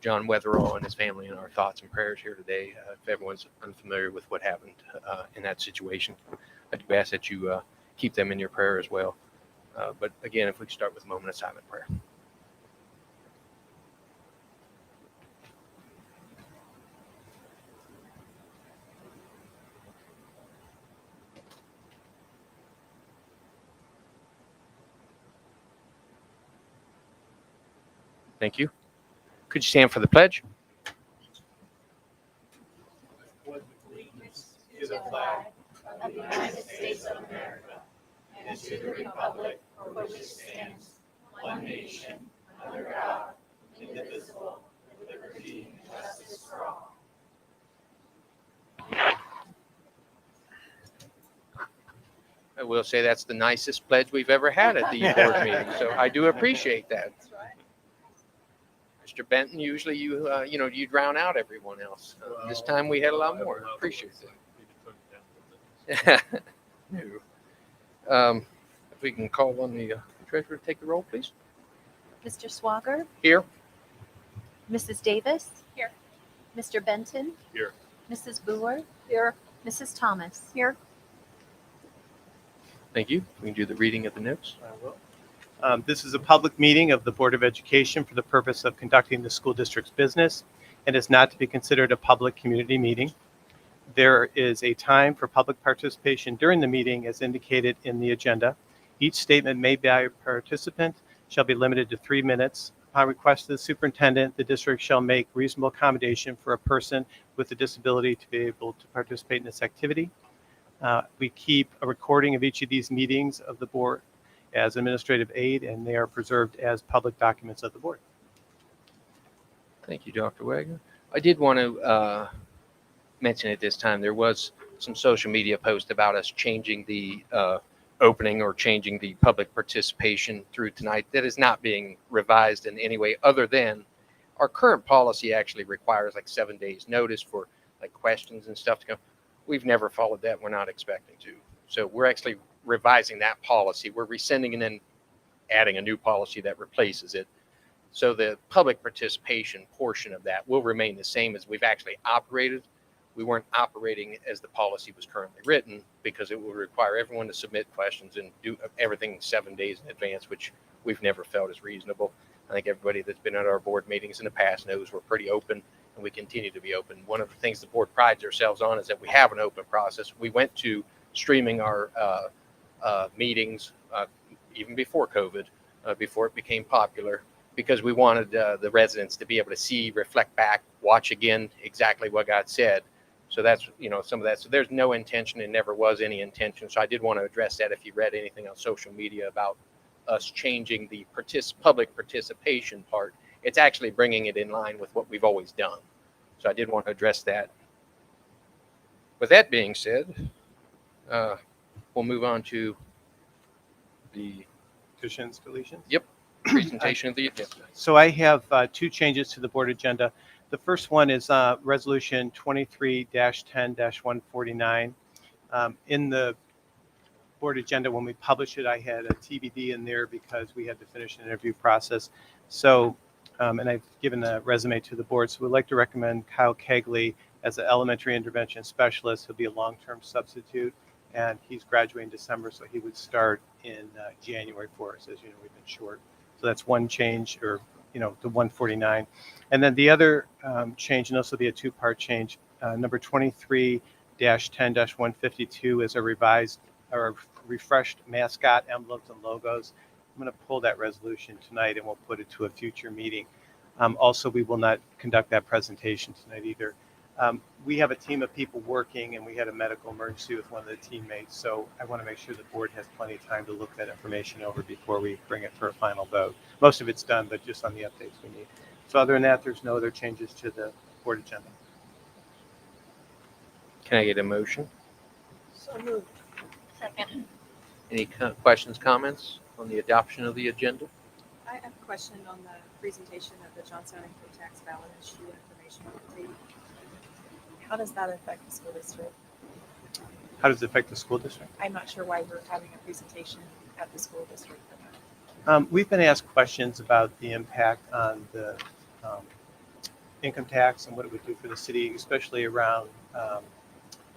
John Weatherall and his family in our thoughts and prayers here today. If everyone's unfamiliar with what happened in that situation, I do ask that you keep them in your prayer as well. But again, if we could start with a moment of silent prayer. Thank you. Could you stand for the pledge? Allegiance to the flag of the United States of America and to the republic for which it stands, one nation, under God, indivisible, with liberty and justice for all. I will say that's the nicest pledge we've ever had at the board meeting, so I do appreciate that. Mr. Benton, usually you drown out everyone else. This time we had a lot more. Appreciate that. If we can call on the treasurer to take the roll, please. Mr. Swager? Here. Mrs. Davis? Here. Mr. Benton? Here. Mrs. Boer? Here. Mrs. Thomas? Here. Thank you. We can do the reading of the notes. I will. This is a public meeting of the Board of Education for the purpose of conducting the school district's business and is not to be considered a public community meeting. There is a time for public participation during the meeting as indicated in the agenda. Each statement made by a participant shall be limited to 3 minutes. Upon request of the superintendent, the district shall make reasonable accommodation for a person with a disability to be able to participate in this activity. We keep a recording of each of these meetings of the board as administrative aid, and they are preserved as public documents of the board. Thank you, Dr. Wagner. I did want to mention at this time, there was some social media post about us changing the opening or changing the public participation through tonight. That is not being revised in any way other than our current policy actually requires like 7 days notice for like questions and stuff to come. We've never followed that. We're not expecting to. So we're actually revising that policy. We're rescinding and then adding a new policy that replaces it. So the public participation portion of that will remain the same as we've actually operated. We weren't operating as the policy was currently written because it will require everyone to submit questions and do everything 7 days in advance, which we've never felt is reasonable. I think everybody that's been at our board meetings in the past knows we're pretty open and we continue to be open. One of the things the board prides ourselves on is that we have an open process. We went to streaming our meetings even before COVID, before it became popular, because we wanted the residents to be able to see, reflect back, watch again exactly what got said. So that's, some of that. So there's no intention and never was any intention. So I did want to address that if you read anything on social media about us changing the public participation part. It's actually bringing it in line with what we've always done. So I did want to address that. With that being said, we'll move on to the Additions, deletions? Yep. Presentation of the agenda. So I have 2 changes to the board agenda. The first one is resolution 23-10-149. In the board agenda, when we published it, I had a TBD in there because we had to finish an interview process. So, and I've given a resume to the board. So we'd like to recommend Kyle Kegley as an elementary intervention specialist. He'll be a long-term substitute, and he's graduating December, so he would start in January for us. As you know, we've been short. So that's one change, or the 149. And then the other change, and this will be a 2-part change, number 23-10-152 is a revised or refreshed mascot emblems and logos. I'm going to pull that resolution tonight and we'll put it to a future meeting. Also, we will not conduct that presentation tonight either. We have a team of people working, and we had a medical emergency with one of the teammates, so I want to make sure the board has plenty of time to look that information over before we bring it for a final vote. Most of it's done, but just on the updates we need. So other than that, there's no other changes to the board agenda. Can I get a motion? So moved. Second. Any questions, comments on the adoption of the agenda? I have a question on the presentation of the Johnstown income tax ballot issue information on the tape. How does that affect the school district? How does it affect the school district? I'm not sure why we're having a presentation at the school district for that. We've been asked questions about the impact on the income tax and what it would do for the city, especially around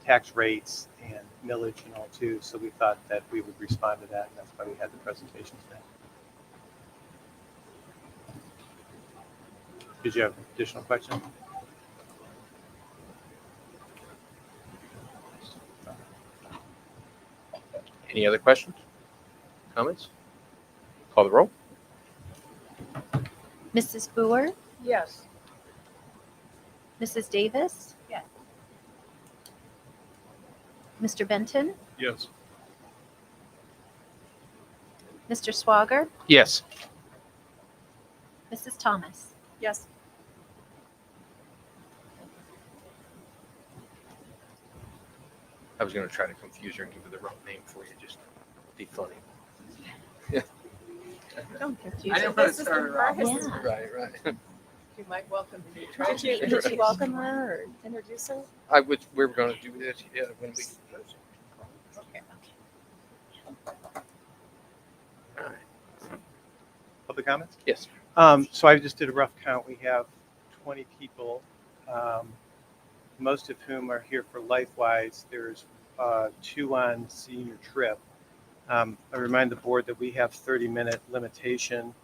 tax rates and millage and all too. So we thought that we would respond to that, and that's why we had the presentation today. Did you have additional questions? Any other questions? Comments? Call the roll. Mrs. Boer, Yes. Mrs. Davis? Yes. Mr. Benton? Yes. Mr. Swager? Yes. Mrs. Thomas? Yes. I was going to try to confuse her and give her the wrong name for you, just to be funny. Don't confuse I it. didn't want This to is start her off. embarrassing. Yeah. Right. You might welcome the new Did treasurer. you welcome her or introduce her? We were going to do this when we. Okay. All right. Public comments? Yes. So I just did a rough count. We have 20 people, most of whom are here for LifeWise. There's 2 on senior trip. I remind the board that we have 30-minute limitation.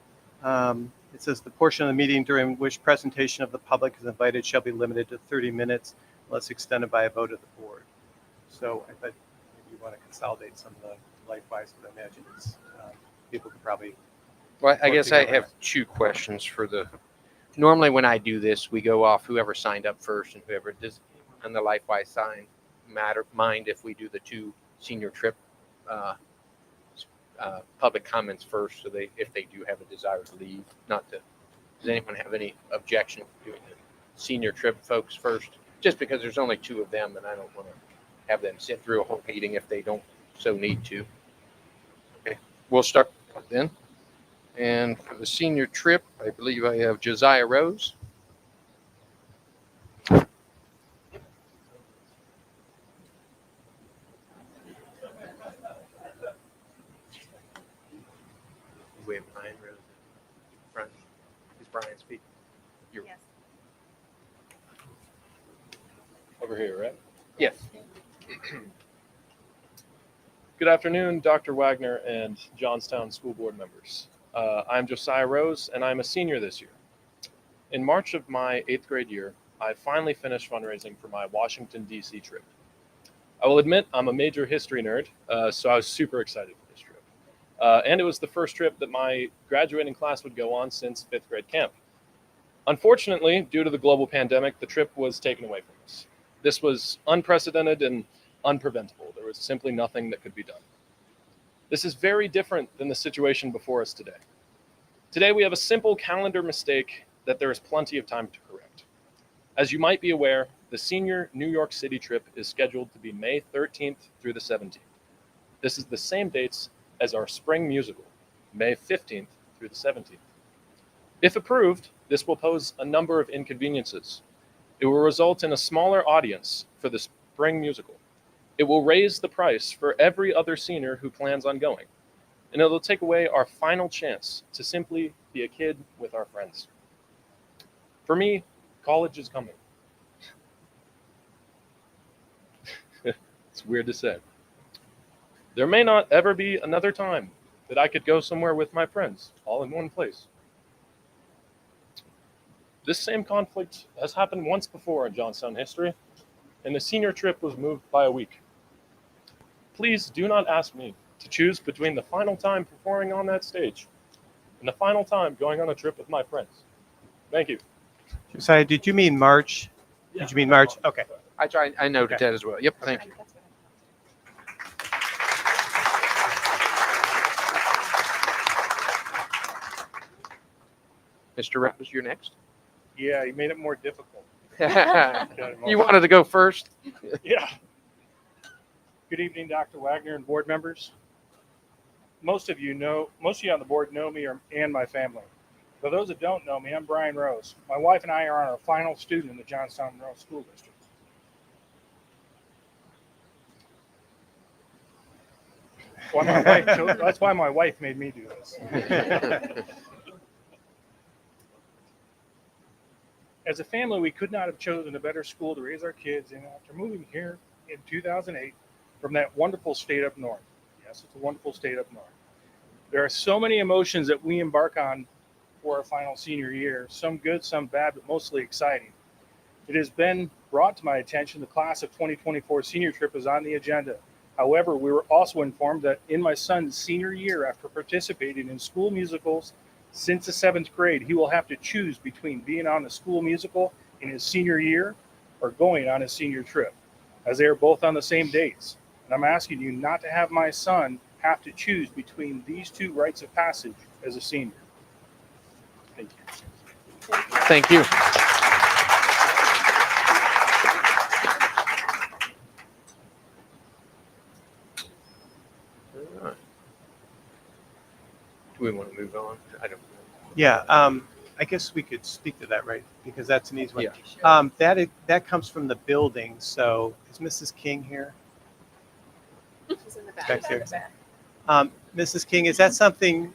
It says the portion of the meeting during which presentation of the public is invited shall be limited to 30 minutes unless extended by a vote of the board. So I thought maybe you want to consolidate some of the LifeWise, but I imagine it's, people could probably. Well, I work guess I together. have 2 questions for the. Normally, when I do this, we go off whoever signed up first and whoever does on the LifeWise sign. Mind if we do the 2 senior trip public comments first, so if they do have a desire to leave, not to. Does anyone have any objection to doing the senior trip folks first? Just because there's only 2 of them, and I don't want to have them sit through a whole meeting if they don't so need to. Okay, we'll start then. And for the senior trip, I believe I have Josiah Rose. We have Brian Rose. Brian, is Brian speaking? You're- Yes. Over here, right? Yes. Good afternoon, Dr. Wagner and Johnstown School Board members. I'm Josiah Rose, and I'm a senior this year. In March of my 8th grade year, I finally finished fundraising for my Washington, D.C. trip. I will admit I'm a major history nerd, so I was super excited for this trip. And it was the first trip that my graduating class would go on since 5th grade camp. Unfortunately, due to the global pandemic, the trip was taken away from us. This was unprecedented and unpreventable. There was simply nothing that could be done. This is very different than the situation before us today. Today, we have a simple calendar mistake that there is plenty of time to correct. As you might be aware, the senior New York City trip is scheduled to be May 13th through the 17th. This is the same dates as our spring musical, May 15th through the 17th. If approved, this will pose a number of inconveniences. It will result in a smaller audience for the spring musical. It will raise the price for every other senior who plans on going. And it will take away our final chance to simply be a kid with our friends. For me, college is coming. It's weird to say. There may not ever be another time that I could go somewhere with my friends, all in one place. This same conflict has happened once before in Johnstown history, and the senior trip was moved by a week. Please do not ask me to choose between the final time performing on that stage and the final time going on a trip with my friends. Thank you. Josiah, did you mean March? Did you mean March? Okay. I noted Okay. that as well. Yep, thank you. That's what Mr. Rose, you're next. Yeah, you made it more difficult. You wanted to go first? Yeah. Good evening, Dr. Wagner and board members. Most of you on the board know me and my family. For those that don't know me, I'm Brian Rose. My wife and I are on our final student in the Johnstown-Monroe School District. That's why my wife made me do this. As a family, we could not have chosen a better school to raise our kids in after moving here in 2008 from that wonderful state up north. Yes, it's a wonderful state up north. There are so many emotions that we embark on for our final senior year, some good, some bad, but mostly exciting. It has been brought to my attention the class of 2024 senior trip is on the agenda. However, we were also informed that in my son's senior year, after participating in school musicals since the 7th grade, he will have to choose between being on the school musical in his senior year or going on his senior trip, as they are both on the same dates. And I'm asking you not to have my son have to choose between these two rites of passage as a senior. Thank you. Thank you. All right. Do we want to move on? I don't know. Yeah, I guess we could speak to that, right? Because that's an easy one. Yeah. That comes from the building. So is Mrs. King here? She's in the back. Back there. Mrs. King, is that something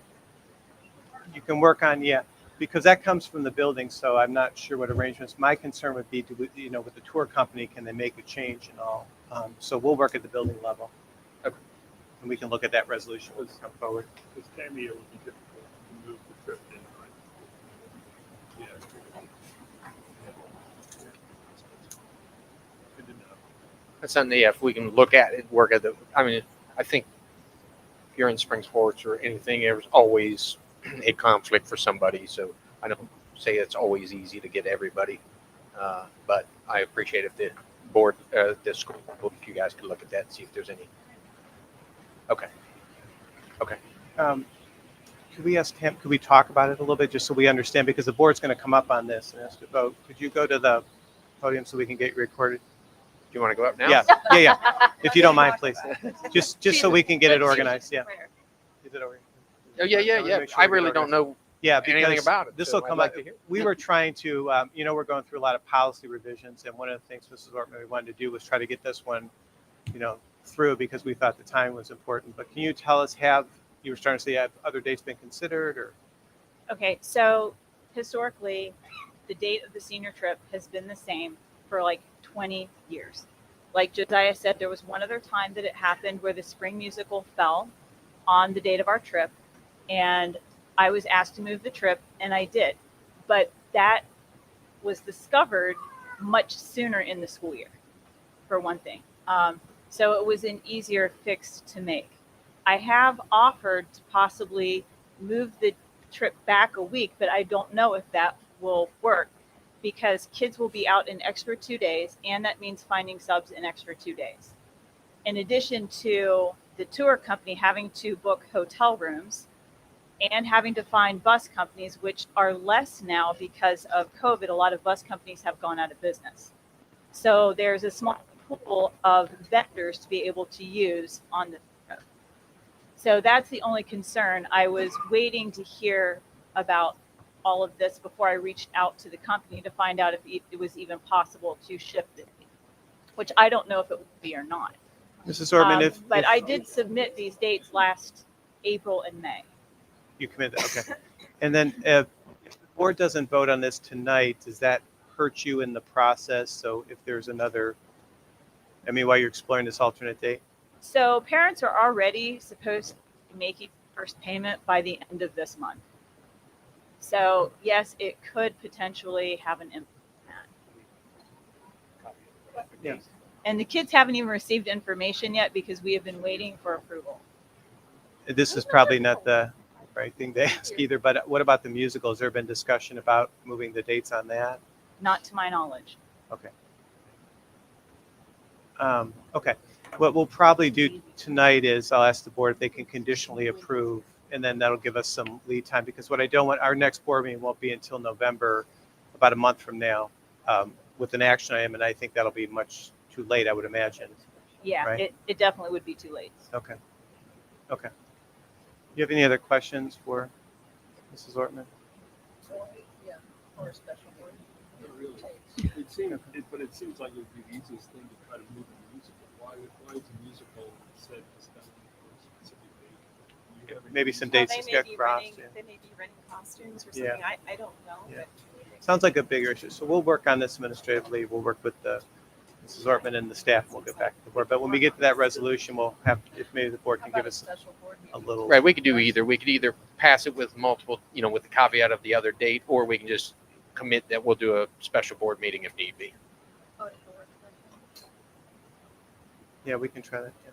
you can work on? Yeah, because that comes from the building. So I'm not sure what arrangements. My concern would be, with the tour company, can they make a change and all? So we'll work at the building level. Okay. And we can look at that resolution when we come forward. This time of year would be difficult to move the trip in, right? Yeah. Good to know. That's something, yeah, if we can look at it, work at I mean, I think if you're in spring sports or anything, there's always a conflict for somebody. So I don't say it's always easy to get everybody. But I appreciate if the board, the school, if you guys could look at that and see if there's any. Okay. Okay. Could we ask him, could we talk about it a little bit just so we understand? Because the board's going to come up on this and ask to vote. Could you go to the podium so we can get you recorded? Do you want to go up now? Yeah. If you don't mind, please. Just so we can get it organized. Yeah. Is it over? Oh, yeah. I really don't know anything because about it. this so will come I'd up. like to hear. We were trying to, we're going through a lot of policy revisions, and one of the things Mrs. Ortman we wanted to do was try to get this one, through because we thought the time was important. But can you tell us, you were starting to say, have other dates been considered, or? Okay, so historically, the date of the senior trip has been the same for like 20 years. Like Josiah said, there was one other time that it happened where the spring musical fell on the date of our trip, and I was asked to move the trip, and I did. But that was discovered much sooner in the school year, for one thing. So it was an easier fix to make. I have offered to possibly move the trip back a week, but I don't know if that will work because kids will be out an extra 2 days, and that means finding subs an extra 2 days. In addition to the tour company having to book hotel rooms and having to find bus companies, which are less now because of COVID. A lot of bus companies have gone out of business. So there's a small pool of vendors to be able to use on the trip. So that's the only concern. I was waiting to hear about all of this before I reached out to the company to find out if it was even possible to shift it, which I don't know if it would be or not. Mrs. Ortman, but I did submit these dates last April and May. You committed, okay. And then if the board doesn't vote on this tonight, does that hurt you in the process? So if there's another, while you're exploring this alternate date? So parents are already supposed to be making first payment by the end of this month. So yes, it could potentially have an impact on that. Yeah. And the kids haven't even received information yet because we have been waiting for approval. This is probably not the right thing to ask either, but what about the musical? Has there been discussion about moving the dates on that? Not to my knowledge. Okay. Okay. What we'll probably do tonight is I'll ask the board if they can conditionally approve, and then that'll give us some lead time, because what I don't want, our next board meeting won't be until November, about a month from now, with an action item, and I think that'll be much too late, I would imagine. Yeah, right? it definitely would be too late. Okay. Okay. Do you have any other questions for Mrs. Ortman? Yeah, or a special board. Not really. But it seems like it would be the easiest thing to try to move the musical. Why is the musical set especially for a specific date? Maybe some dates They just may get be crossed. renting- They may be renting costumes or Yeah. something. I don't know. Yeah. But Sounds like a bigger issue. So we'll work on this administratively. We'll work with Mrs. Ortman and the staff, and we'll get back to the board. But when we get to that resolution, we'll have, if maybe the board How can about give a us special board a meeting? little. Right, we could do either. We could either pass it with multiple, with the caveat of the other date, or we can just commit that we'll do a special board meeting if need be. Oh, it's a work session. Yeah, we can try that. Yeah.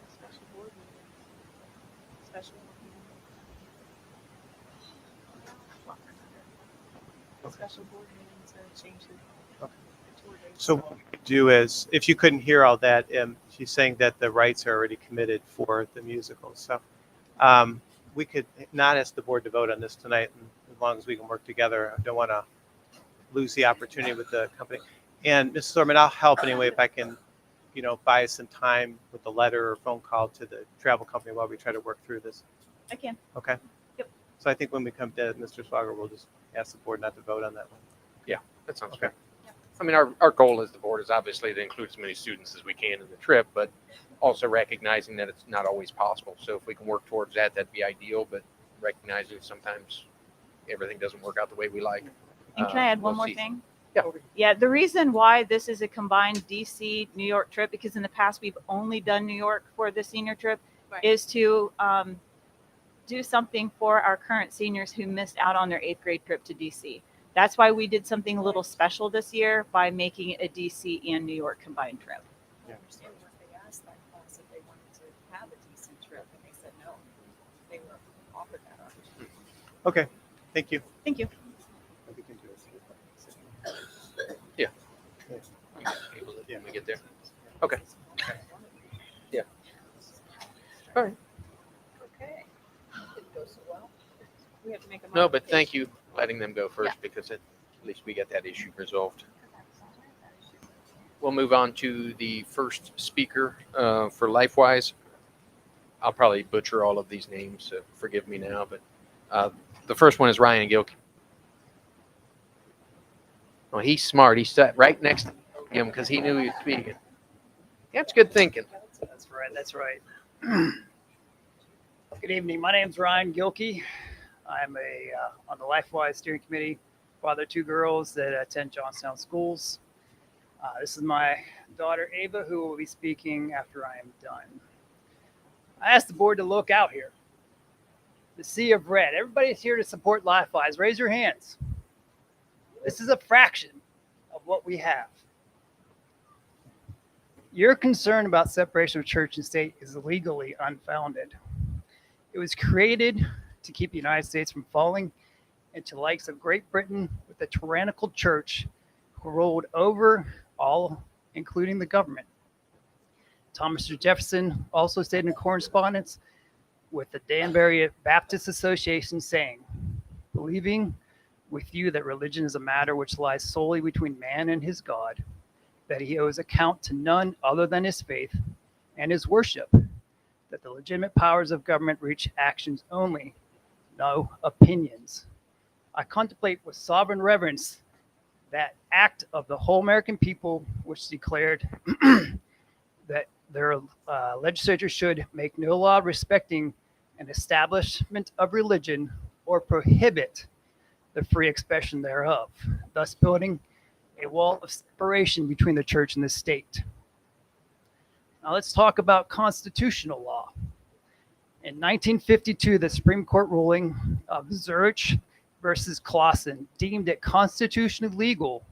Special board meeting. Special special board meetings are changed. Okay. So what we could do is, if you couldn't hear all that, she's saying that the rights are already committed for the musical. So we could not ask the board to vote on this tonight, and as long as we can work together. I don't want to lose the opportunity with the company. And Mrs. Orman, I'll help anyway if I can, buy some time with a letter or phone call to the travel company while we try to work through this. I can. Okay? Yep. So I think when we come to Mr. Swager, we'll just ask the board not to vote on that one. That sounds Okay. fair. I mean, our goal as the board is obviously to include as many students as we can in the trip, but also recognizing that it's not always possible. So if we can work towards that, that'd be ideal, but recognizing sometimes everything doesn't work out the way we like. And can I add one we'll more see. thing? Yeah. Yeah, the reason why this is a combined DC New York trip, because in the past we've only done New York for the senior trip, is to do something for our current seniors who missed out on their 8th grade trip to DC. That's why we did something a little special this year by making it a DC and New York combined trip. I understand what they asked that class if they wanted to have a decent trip, and they said no. They were offered that opportunity. Okay, thank you. Thank you. We can do this. When we get there. Okay. Yeah. All right. Okay. Didn't go so well. We have to make a No, but modification. thank you letting them go first because at least we got that issue resolved. We'll move on to the first speaker for LifeWise. I'll probably butcher all of these names, so forgive me now. But the first one is Ryan Gilkey. Well, he's smart. He sat right next to him because he knew he was speaking. That's good thinking. That's right. That's right. Good evening. My name's Ryan Gilkey. I'm on the LifeWise steering committee. Father of 2 girls that attend Johnstown schools. This is my daughter Ava, who will be speaking after I am done. I asked the board to look out here. The sea of red. Everybody's here to support LifeWise. Raise your hands. This is a fraction of what we have. Your concern about separation of church and state is legally unfounded. It was created to keep the United States from falling into the likes of Great Britain with a tyrannical church who ruled over all, including the government. Thomas Jefferson also stated in correspondence with the Danbury Baptist Association saying, believing with you that religion is a matter which lies solely between man and his God, that he owes account to none other than his faith and his worship, that the legitimate powers of government reach actions only, no opinions. I contemplate with sovereign reverence that act of the whole American people which declared that their legislature should make no law respecting an establishment of religion or prohibit the free expression thereof, thus building a wall of separation between the church and the state. Now let's talk about constitutional law. In 1952, the Supreme Court ruling of Zurich versus Clausen deemed it constitutionally legal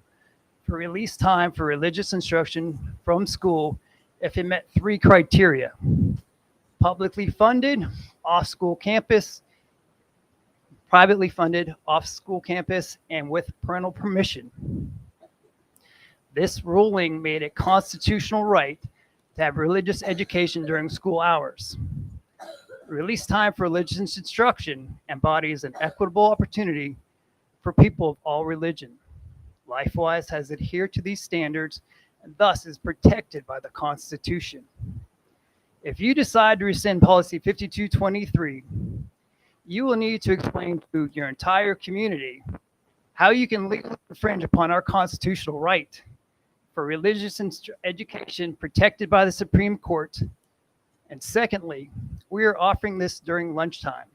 for release time for religious instruction from school if it met 3 criteria: publicly funded, off-school campus, privately funded, off-school campus, and with parental permission. This ruling made it constitutional right to have religious education during school hours. Release time for religious instruction embodies an equitable opportunity for people of all religion. LifeWise has adhered to these standards and thus is protected by the Constitution. If you decide to rescind policy 5223, you will need to explain to your entire community how you can legally infringe upon our constitutional right for religious education protected by the Supreme Court. And secondly, we are offering this during lunchtime,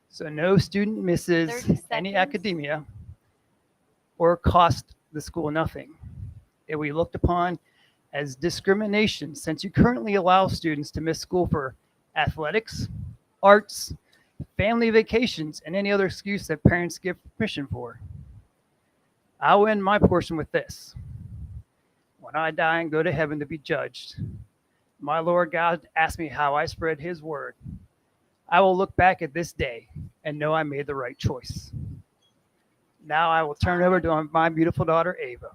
so no student misses 30 any seconds. academia or cost the school nothing. It will be looked upon as discrimination since you currently allow students to miss school for athletics, arts, family vacations, and any other excuse that parents give permission for. I'll end my portion with this. When I die and go to heaven to be judged, my Lord God asked me how I spread his word. I will look back at this day and know I made the right choice. Now I will turn over to my beautiful daughter, Ava.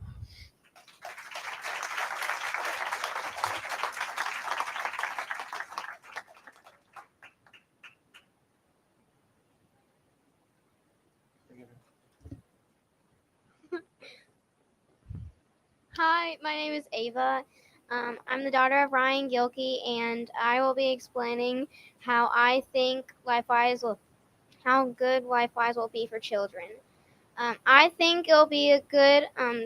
Hi, my name is Ava. I'm the daughter of Ryan Gilkey, and I will be explaining how I think how good LifeWise will be for children. I think it'll be a good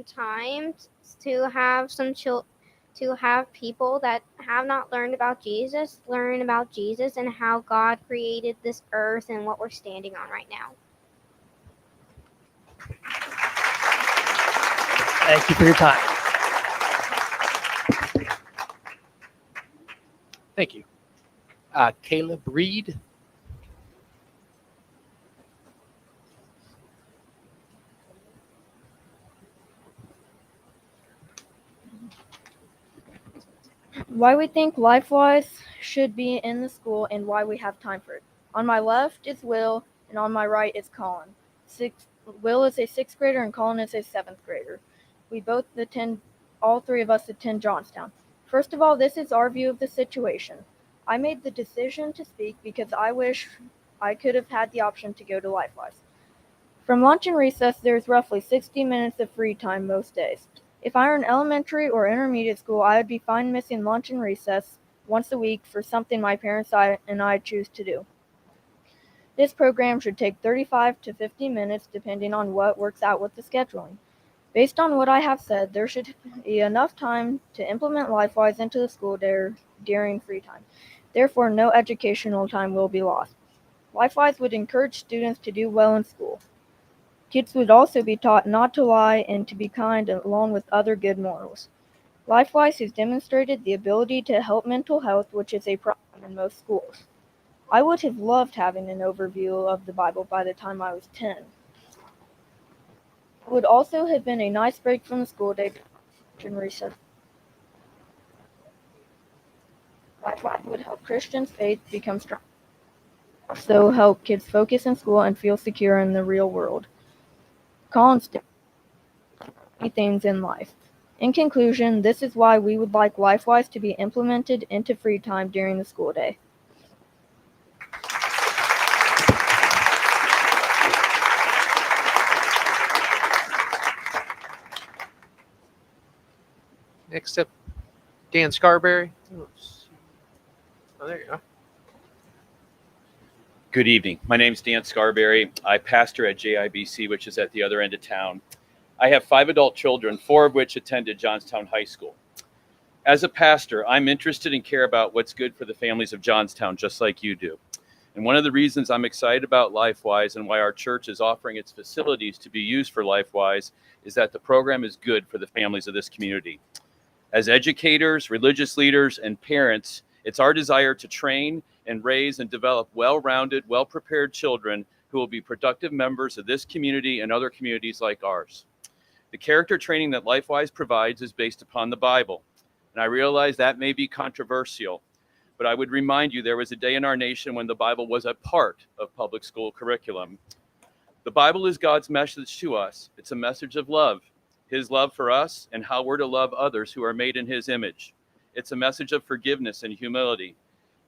time to have to have people that have not learned about Jesus learn about Jesus and how God created this earth and what we're standing on right now. Thank you for your time. Thank you. Caleb Reed. Why we think LifeWise should be in the school and why we have time for it. On my left is Will, and on my right is Colin. Will is a 6th grader and Colin is a 7th grader. All three of us attend Johnstown. First of all, this is our view of the situation. I made the decision to speak because I wish I could have had the option to go to LifeWise. From lunch and recess, there's roughly 60 minutes of free time most days. If I were in elementary or intermediate school, I would be fine missing lunch and recess once a week for something my parents and I choose to do. This program should take 35 to 50 minutes depending on what works out with the scheduling. Based on what I have said, there should be enough time to implement LifeWise into the school during free time. Therefore, no educational time will be lost. LifeWise would encourage students to do well in school. Kids would also be taught not to lie and to be kind along with other good morals. LifeWise has demonstrated the ability to help mental health, which is a problem in most schools. I would have loved having an overview of the Bible by the time I was 10. It would also have been a nice break from the school day and recess. LifeWise would help Christians' faith become strong. Also help kids focus in school and feel secure in the real world. Constant things in life. In conclusion, this is why we would like LifeWise to be implemented into free time during the school day. Next up, Dan Scarberry. Oh, there you go. Good evening. My name is Dan Scarberry. I pastor at JIBC, which is at the other end of town. I have 5 adult children, 4 of which attended Johnstown High School. As a pastor, I'm interested and care about what's good for the families of Johnstown, just like you do. And one of the reasons I'm excited about LifeWise and why our church is offering its facilities to be used for LifeWise is that the program is good for the families of this community. As educators, religious leaders, and parents, it's our desire to train and raise and develop well-rounded, well-prepared children who will be productive members of this community and other communities like ours. The character training that LifeWise provides is based upon the Bible. And I realize that may be controversial, but I would remind you there was a day in our nation when the Bible was a part of public school curriculum. The Bible is God's message to us. It's a message of love, his love for us and how we're to love others who are made in his image. It's a message of forgiveness and humility.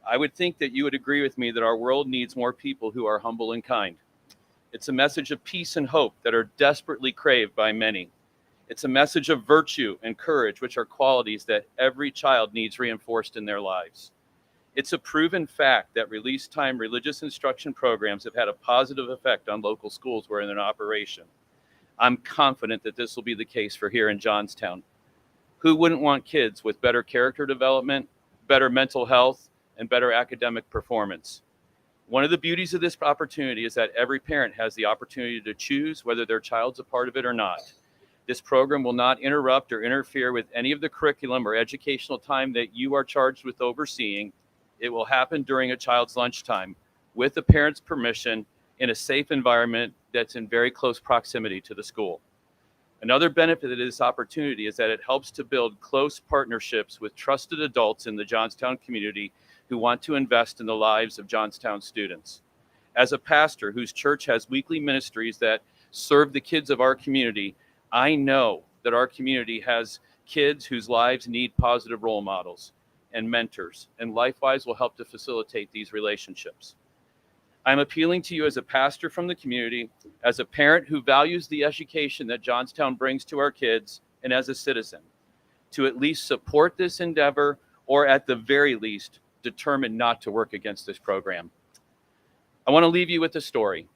I would think that you would agree with me that our world needs more people who are humble and kind. It's a message of peace and hope that are desperately craved by many. It's a message of virtue and courage, which are qualities that every child needs reinforced in their lives. It's a proven fact that release time religious instruction programs have had a positive effect on local schools where in operation. I'm confident that this will be the case for here in Johnstown. Who wouldn't want kids with better character development, better mental health, and better academic performance? One of the beauties of this opportunity is that every parent has the opportunity to choose whether their child's a part of it or not. This program will not interrupt or interfere with any of the curriculum or educational time that you are charged with overseeing. It will happen during a child's lunchtime with the parent's permission in a safe environment that's in very close proximity to the school. Another benefit of this opportunity is that it helps to build close partnerships with trusted adults in the Johnstown community who want to invest in the lives of Johnstown students. As a pastor whose church has weekly ministries that serve the kids of our community, I know that our community has kids whose lives need positive role models and mentors, and LifeWise will help to facilitate these relationships. I'm appealing to you as a pastor from the community, as a parent who values the education that Johnstown brings to our kids, and as a citizen, to at least support this endeavor, or at the very least, determine not to work against this program. I want to leave you with a story.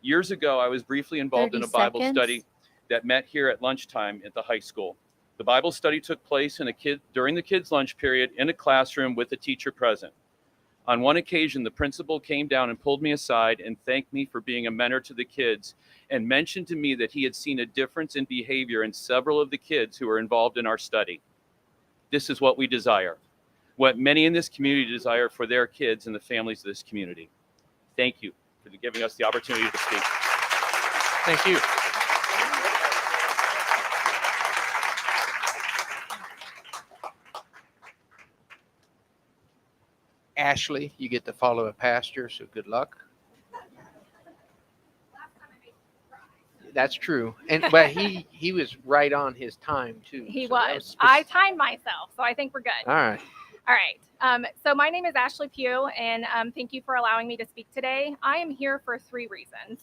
Years ago, I was briefly involved in a Bible study that met here at lunchtime at the high school. The Bible study took place during the kids' lunch period in a classroom with a teacher present. On one occasion, the principal came down and pulled me aside and thanked me for being a mentor to the kids, and mentioned to me that he had seen a difference in behavior in several of the kids who were involved in our study. This is what we desire, what many in this community desire for their kids and the families of this community. Thank you for giving us the opportunity to speak. Thank you. Ashley, you get to follow a pastor, so good luck. That's true. But he was right on his time too. He so that was. I timed myself, so I think we're good. All right. All right. So my name is Ashley Pugh, and thank you for allowing me to speak today. I am here for 3 reasons.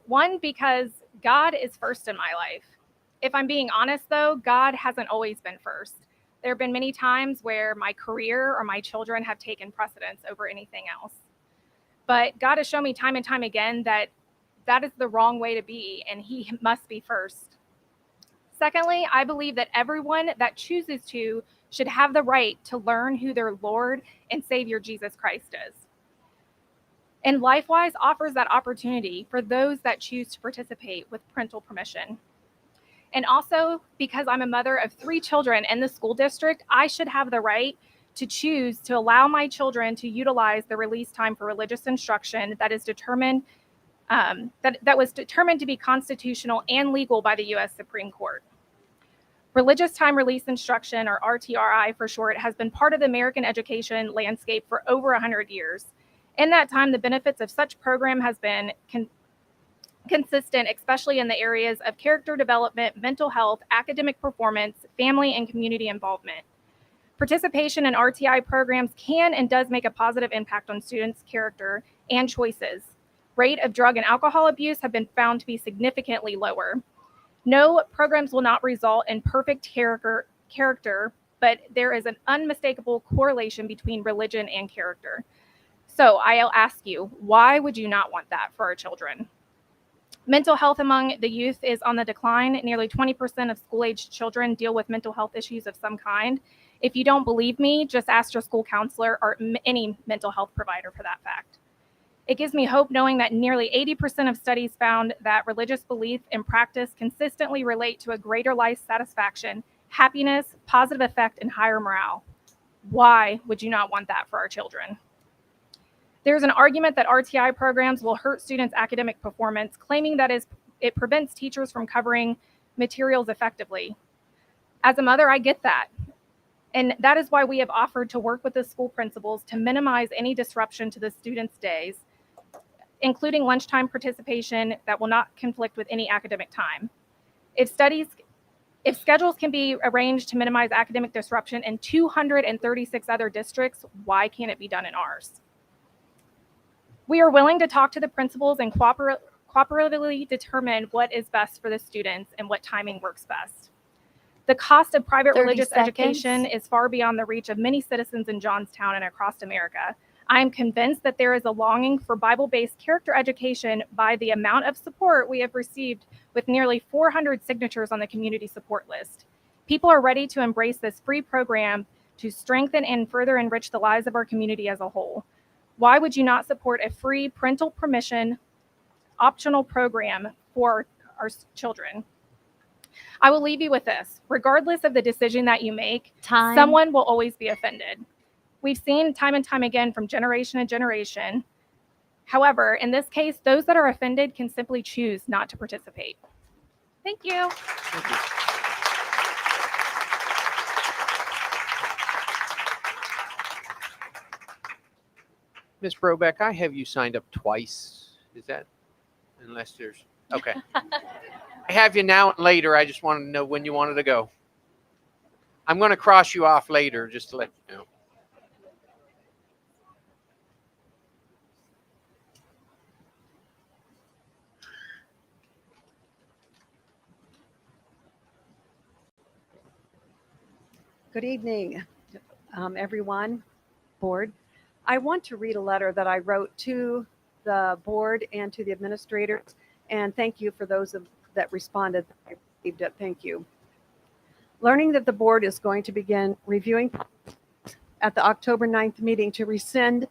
One, because God is first in my life. If I'm being honest, though, God hasn't always been first. There have been many times where my career or my children have taken precedence over anything else. But God has shown me time and time again that that is the wrong way to be, and He must be first. Secondly, I believe that everyone that chooses to should have the right to learn who their Lord and Savior Jesus Christ is. And LifeWise offers that opportunity for those that choose to participate with parental permission. And also, because I'm a mother of 3 children in the school district, I should have the right to choose to allow my children to utilize the release time for religious instruction that is determined that was determined to be constitutional and legal by the U.S. Supreme Court. Religious time release instruction, or RTRI for short, has been part of the American education landscape for over 100 years. In that time, the benefits of such program has been consistent, especially in the areas of character development, mental health, academic performance, family and community involvement. Participation in RTI programs can and does make a positive impact on students' character and choices. Rate of drug and alcohol abuse have been found to be significantly lower. No programs will not result in perfect character, but there is an unmistakable correlation between religion and character. So I'll ask you, why would you not want that for our children? Mental health among the youth is on the decline. Nearly 20% of school-aged children deal with mental health issues of some kind. If you don't believe me, just ask your school counselor or any mental health provider for that fact. It gives me hope knowing that nearly 80% of studies found that religious belief and practice consistently relate to a greater life satisfaction, happiness, positive effect, and higher morale. Why would you not want that for our children? There's an argument that RTI programs will hurt students' academic performance, claiming that it prevents teachers from covering materials effectively. As a mother, I get that. And that is why we have offered to work with the school principals to minimize any disruption to the students' days, including lunchtime participation that will not conflict with any academic time. If schedules can be arranged to minimize academic disruption in 236 other districts, why can't it be done in ours? We are willing to talk to the principals and cooperatively determine what is best for the students and what timing works best. The cost of private religious education is far beyond the reach of many citizens in Johnstown and across America. I am convinced that there is a longing for Bible-based character education by the amount of support we have received with nearly 400 signatures on the community support list. People are ready to embrace this free program to strengthen and further enrich the lives of our community as a whole. Why would you not support a free parental permission optional program for our children? I will leave you with this. Regardless of the decision that you make, someone will always be offended. We've seen time and time again from generation to generation. However, in this case, those that are offended can simply choose not to participate. Thank you. Thank you. Ms. Brobeck, I have you signed up twice. Is that, unless there's, okay. I have you now and later. I just wanted to know when you wanted to go. I'm going to cross you off later just to let you know. Good evening, everyone, board. I want to read a letter that I wrote to the board and to the administrators, and thank you for those that responded. I received it. Thank you. Learning that the board is going to begin reviewing at the October 9th meeting to rescind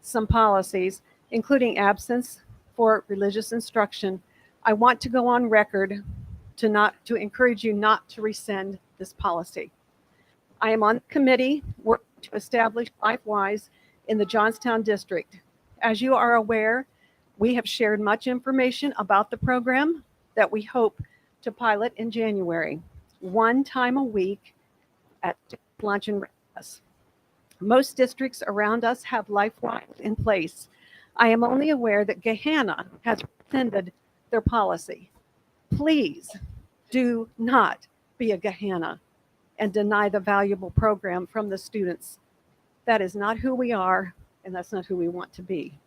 some policies, including absence for religious instruction, I want to go on record to encourage you not to rescind this policy. I am on the committee working to establish LifeWise in the Johnstown district. As you are aware, we have shared much information about the program that we hope to pilot in January, one time a week at lunch and recess. Most districts around us have LifeWise in place. I am only aware that Gehanna has rescinded their policy. Please do not be a Gehanna and deny the valuable program from the students. That is not who we are, and that's not who we want to be.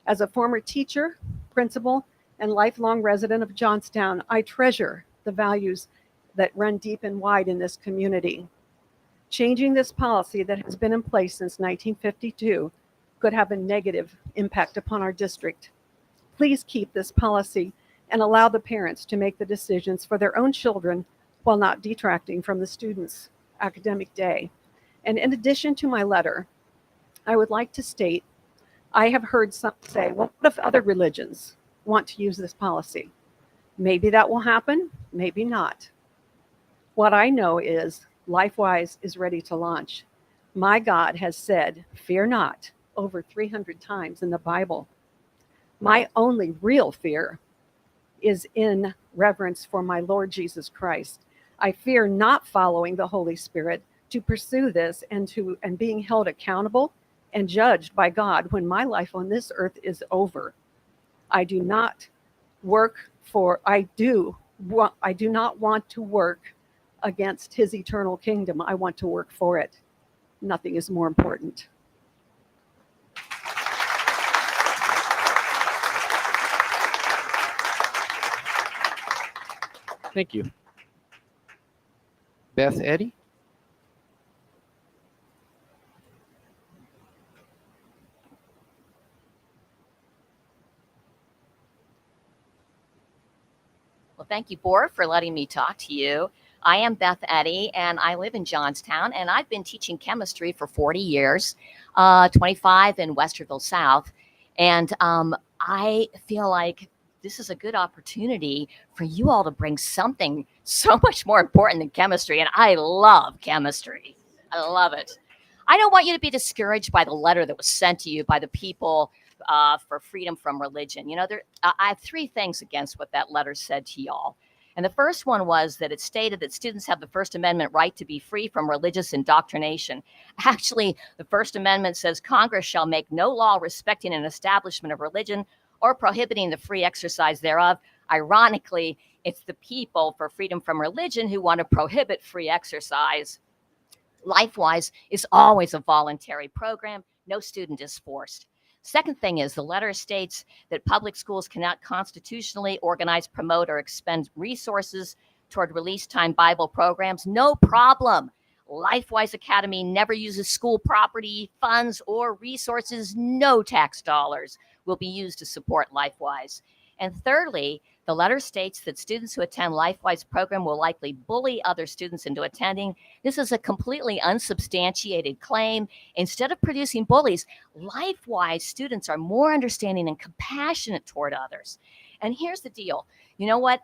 As a former teacher, principal, and lifelong resident of Johnstown, I treasure the values that run deep and wide in this community. Changing this policy that has been in place since 1952 could have a negative impact upon our district. Please keep this policy and allow the parents to make the decisions for their own children while not detracting from the students' academic day. And in addition to my letter, I would like to state, I have heard some say, well, what if other religions want to use this policy? Maybe that will happen, maybe not. What I know is LifeWise is ready to launch. My God has said, fear not, over 300 times in the Bible. My only real fear is in reverence for my Lord Jesus Christ. I fear not following the Holy Spirit to pursue this and being held accountable and judged by God when my life on this earth is over. I do not want to work against his eternal kingdom. I want to work for it. Nothing is more important. Thank you. Beth Eddy? Well, thank you, board, for letting me talk to you. I am Beth Eddy, and I live in Johnstown, and I've been teaching chemistry for 40 years, 25 in Westerville South. And I feel like this is a good opportunity for you all to bring something so much more important than chemistry. And I love chemistry. I love it. I don't want you to be discouraged by the letter that was sent to you by the people for freedom from religion. You know, I have three things against what that letter said to y'all. And the first one was that it stated that students have the First Amendment right to be free from religious indoctrination. Actually, the First Amendment says Congress shall make no law respecting an establishment of religion or prohibiting the free exercise thereof. Ironically, it's the people for freedom from religion who want to prohibit free exercise. LifeWise is always a voluntary program. No student is forced. Second thing is the letter states that public schools cannot constitutionally organize, promote, or expend resources toward release time Bible programs. No problem. LifeWise Academy never uses school property, funds, or resources. No tax dollars will be used to support LifeWise. And thirdly, the letter states that students who attend LifeWise program will likely bully other students into attending. This is a completely unsubstantiated claim. Instead of producing bullies, LifeWise students are more understanding and compassionate toward others. And here's the deal. You know what?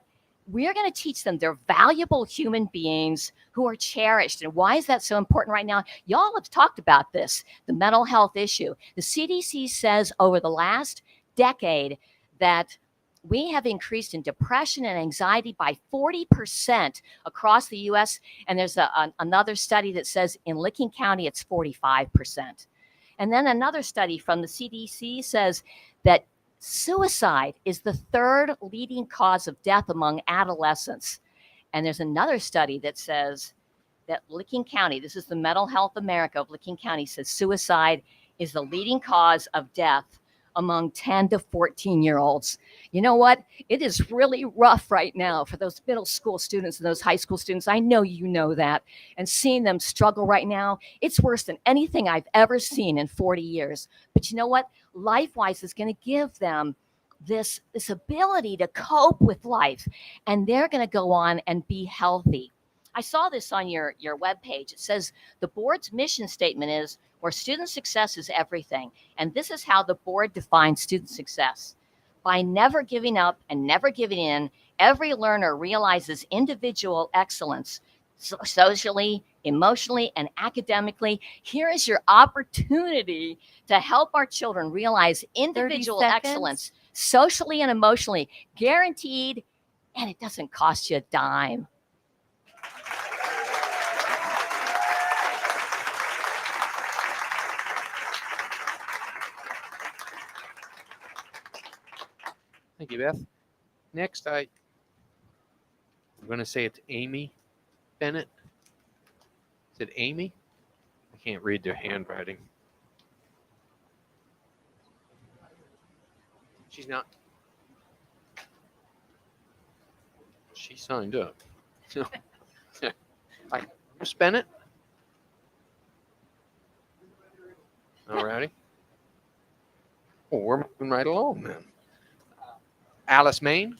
We're going to teach them they're valuable human beings who are cherished. And why is that so important right now? Y'all have talked about this, the mental health issue. The CDC says over the last decade that we have increased in depression and anxiety by 40% across the U.S. And there's another study that says in Licking County, it's 45%. And then another study from the CDC says that suicide is the third leading cause of death among adolescents. And there's another study that says that Licking County, this is the Mental Health America of Licking County, says suicide is the leading cause of death among 10 to 14-year-olds. You know what? It is really rough right now for those middle school students and those high school students. I know you know that. And seeing them struggle right now, it's worse than anything I've ever seen in 40 years. But you know what? LifeWise is going to give them this ability to cope with life, and they're going to go on and be healthy. I saw this on your webpage. It says the board's mission statement is where student success is everything. And this is how the board defines student success. By never giving up and never giving in, every learner realizes individual excellence socially, emotionally, and academically. Here is your opportunity to help our children realize individual excellence socially and emotionally, guaranteed, and it doesn't cost you a dime. Thank you, Beth. Next, I'm going to say it's Amy Bennett. Is it Amy? I can't read their handwriting. She's not. She signed up. Miss Bennett? All righty. Well, we're moving right along then. Alice Main?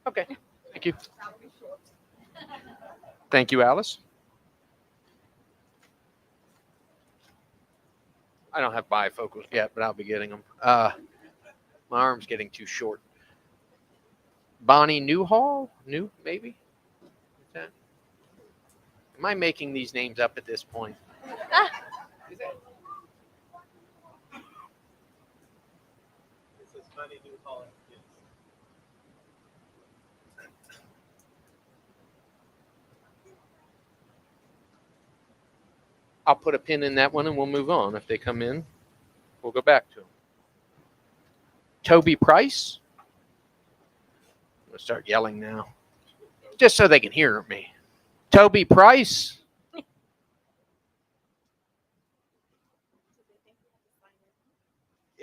Okay, thank you. Thank you, Alice. I don't have bifocals yet, but I'll be getting them. My arm's getting too short. Bonnie Newhall? New, maybe? Is that? Am I making these names up at this point? Is that? This is Bonnie Newhall. Yes. I'll put a pin in that one and we'll move on. If they come in, we'll go back to them. Toby Price? I'm going to start yelling now, just so they can hear me. Toby Price?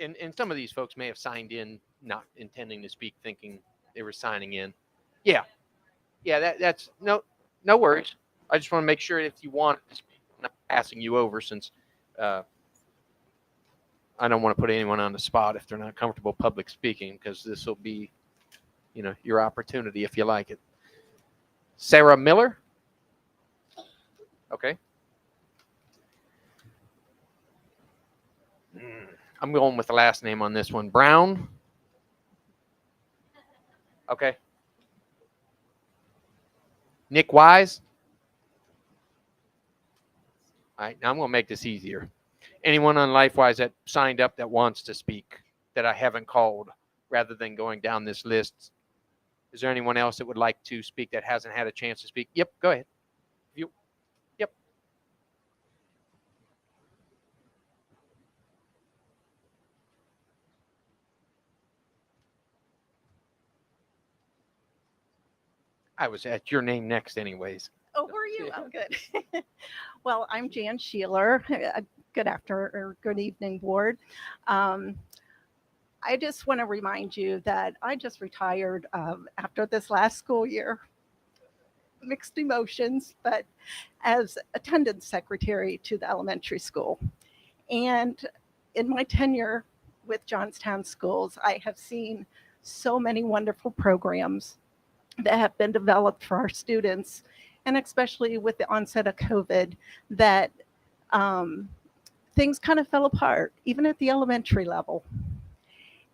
And some of these folks may have signed in not intending to speak, thinking they were signing in. Yeah. Yeah, that's no worries. I just want to make sure if you want to speak, I'm not passing you over, since I don't want to put anyone on the spot if they're not comfortable public speaking, because this will be, your opportunity if you like it. Sarah Miller? Okay. I'm going with the last name on this one. Brown? Okay. Nick Wise? All right, now I'm going to make this easier. Anyone on LifeWise that signed up that wants to speak that I haven't called, rather than going down this list? Is there anyone else that would like to speak that hasn't had a chance to speak? Yep, go ahead. Yep. I was at your name next anyways. Oh, were you? Oh, good. Well, I'm Jan Sheeler. Good afternoon or good evening, board. I just want to remind you that I just retired after this last school year. Mixed emotions, but as attendance secretary to the elementary school. And in my tenure with Johnstown Schools, I have seen so many wonderful programs that have been developed for our students, and especially with the onset of COVID, that things kind of fell apart, even at the elementary level.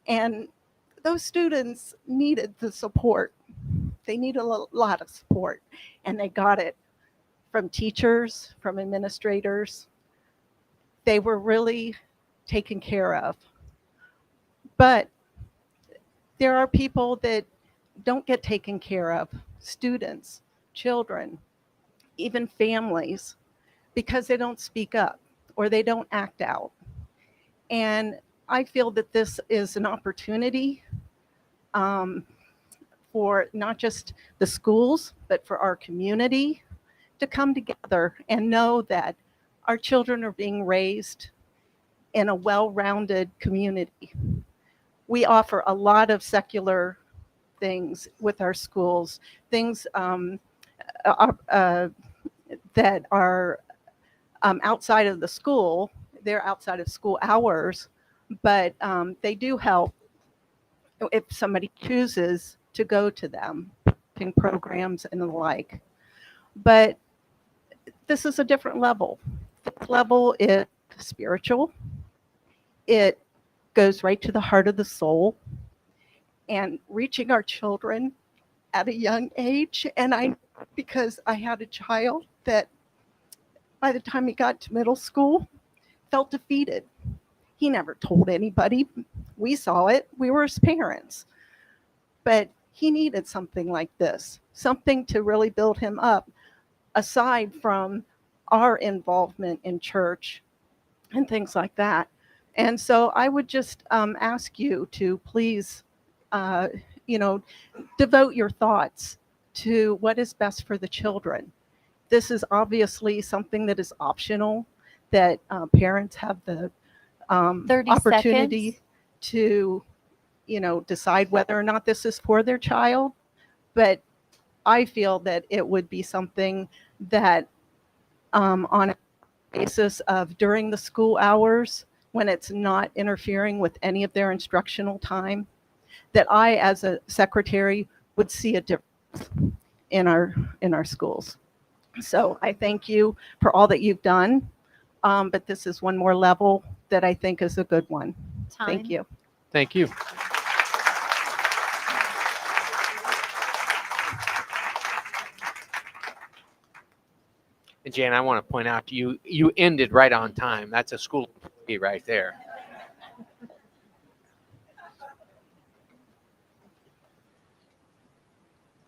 And those students needed the support. They needed a lot of support, and they got it from teachers, from administrators. They were really taken care of. But there are people that don't get taken care of, students, children, even families, because they don't speak up or they don't act out. And I feel that this is an opportunity for not just the schools, but for our community to come together and know that our children are being raised in a well-rounded community. We offer a lot of secular things with our schools, things that are outside of the school. They're outside of school hours, but they do help if somebody chooses to go to them, programs and the like. But this is a different level. This level is spiritual. It goes right to the heart of the soul and reaching our children at a young age. And because I had a child that by the time he got to middle school, felt defeated. He never told anybody. We saw it. We were his parents. But he needed something like this, something to really build him up, aside from our involvement in church and things like that. And so I would just ask you to please, devote your thoughts to what is best for the children. This is obviously something that is optional, that parents have the 30 opportunity seconds. to, decide whether or not this is for their child. But I feel that it would be something that on a basis of during the school hours, when it's not interfering with any of their instructional time, that I, as a secretary, would see a difference in our schools. So I thank you for all that you've done, but this is one more level that I think is a good one. Thank Time. you. Thank you. And Jan, I want to point out to you, you ended right on time. That's a school employee right there.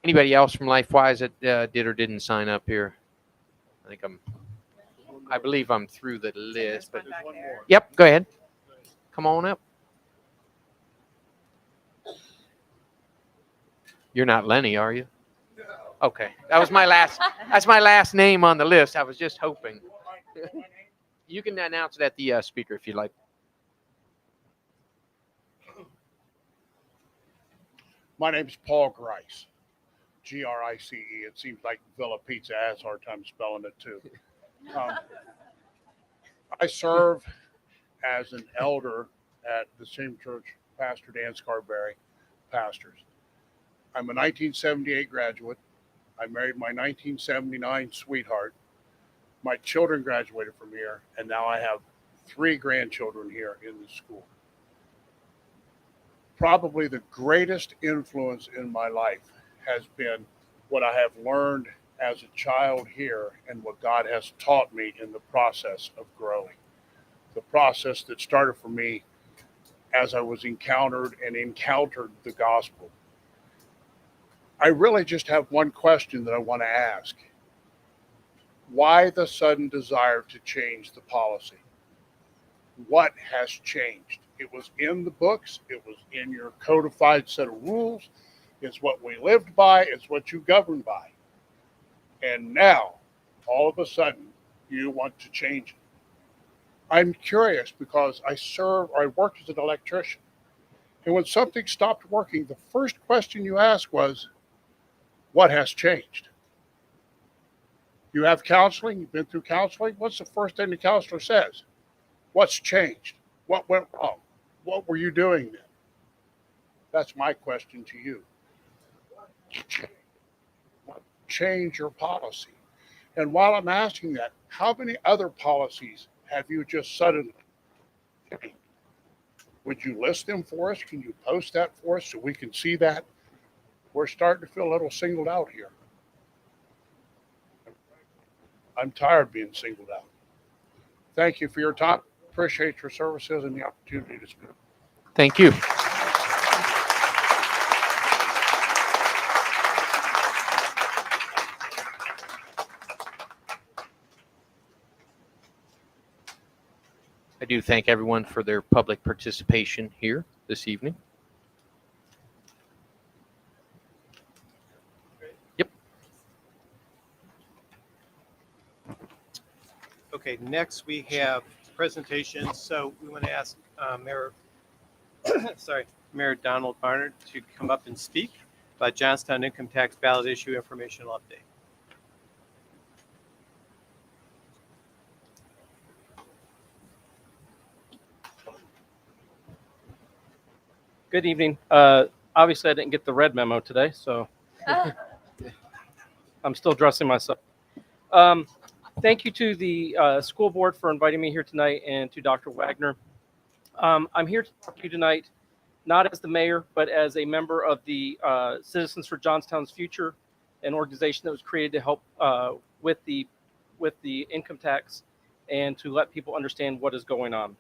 Anybody else from LifeWise that did or didn't sign up here? I believe I'm through the list, but yep, go ahead. Come on up. You're not Lenny, are you? Okay, that's my last name on the list. I was just hoping. You can announce it at the speaker if you like. My name's Paul Grice, Grice. It seems like Villa Pizza has a hard time spelling it too. I serve as an elder at the same church Pastor Dan Scarberry pastors. I'm a 1978 graduate. I married my 1979 sweetheart. My children graduated from here, and now I have 3 grandchildren here in the school. Probably the greatest influence in my life has been what I have learned as a child here and what God has taught me in the process of growing. The process that started for me as I was encountered the gospel. I really just have one question that I want to ask. Why the sudden desire to change the policy? What has changed? It was in the books. It was in your codified set of rules. It's what we lived by. It's what you governed by. And now, all of a sudden, you want to change it. I'm curious because I worked as an electrician. And when something stopped working, the first question you ask was, what has changed? You have counseling, you've been through counseling. What's the first thing the counselor says? What's changed? What went wrong? What were you doing then? That's my question to you. Change your policy. And while I'm asking that, how many other policies have you just suddenly changed? Would you list them for us? Can you post that for us so we can see that? We're starting to feel a little singled out here. I'm tired of being singled out. Thank you for your time. Appreciate your services and the opportunity to speak. Thank you. I do thank everyone for their public participation here this evening. Yep. Okay, next we have presentations. So we want to ask Mayor Donald Barnard to come up and speak about Johnstown income tax ballot issue informational update. Good evening. Obviously, I didn't get the red memo today, so I'm still dressing myself. Thank you to the school board for inviting me here tonight and to Dr. Wagner. I'm here to talk to you tonight, not as the mayor, but as a member of the Citizens for Johnstown's Future, an organization that was created to help with the income tax and to let people understand what is going on.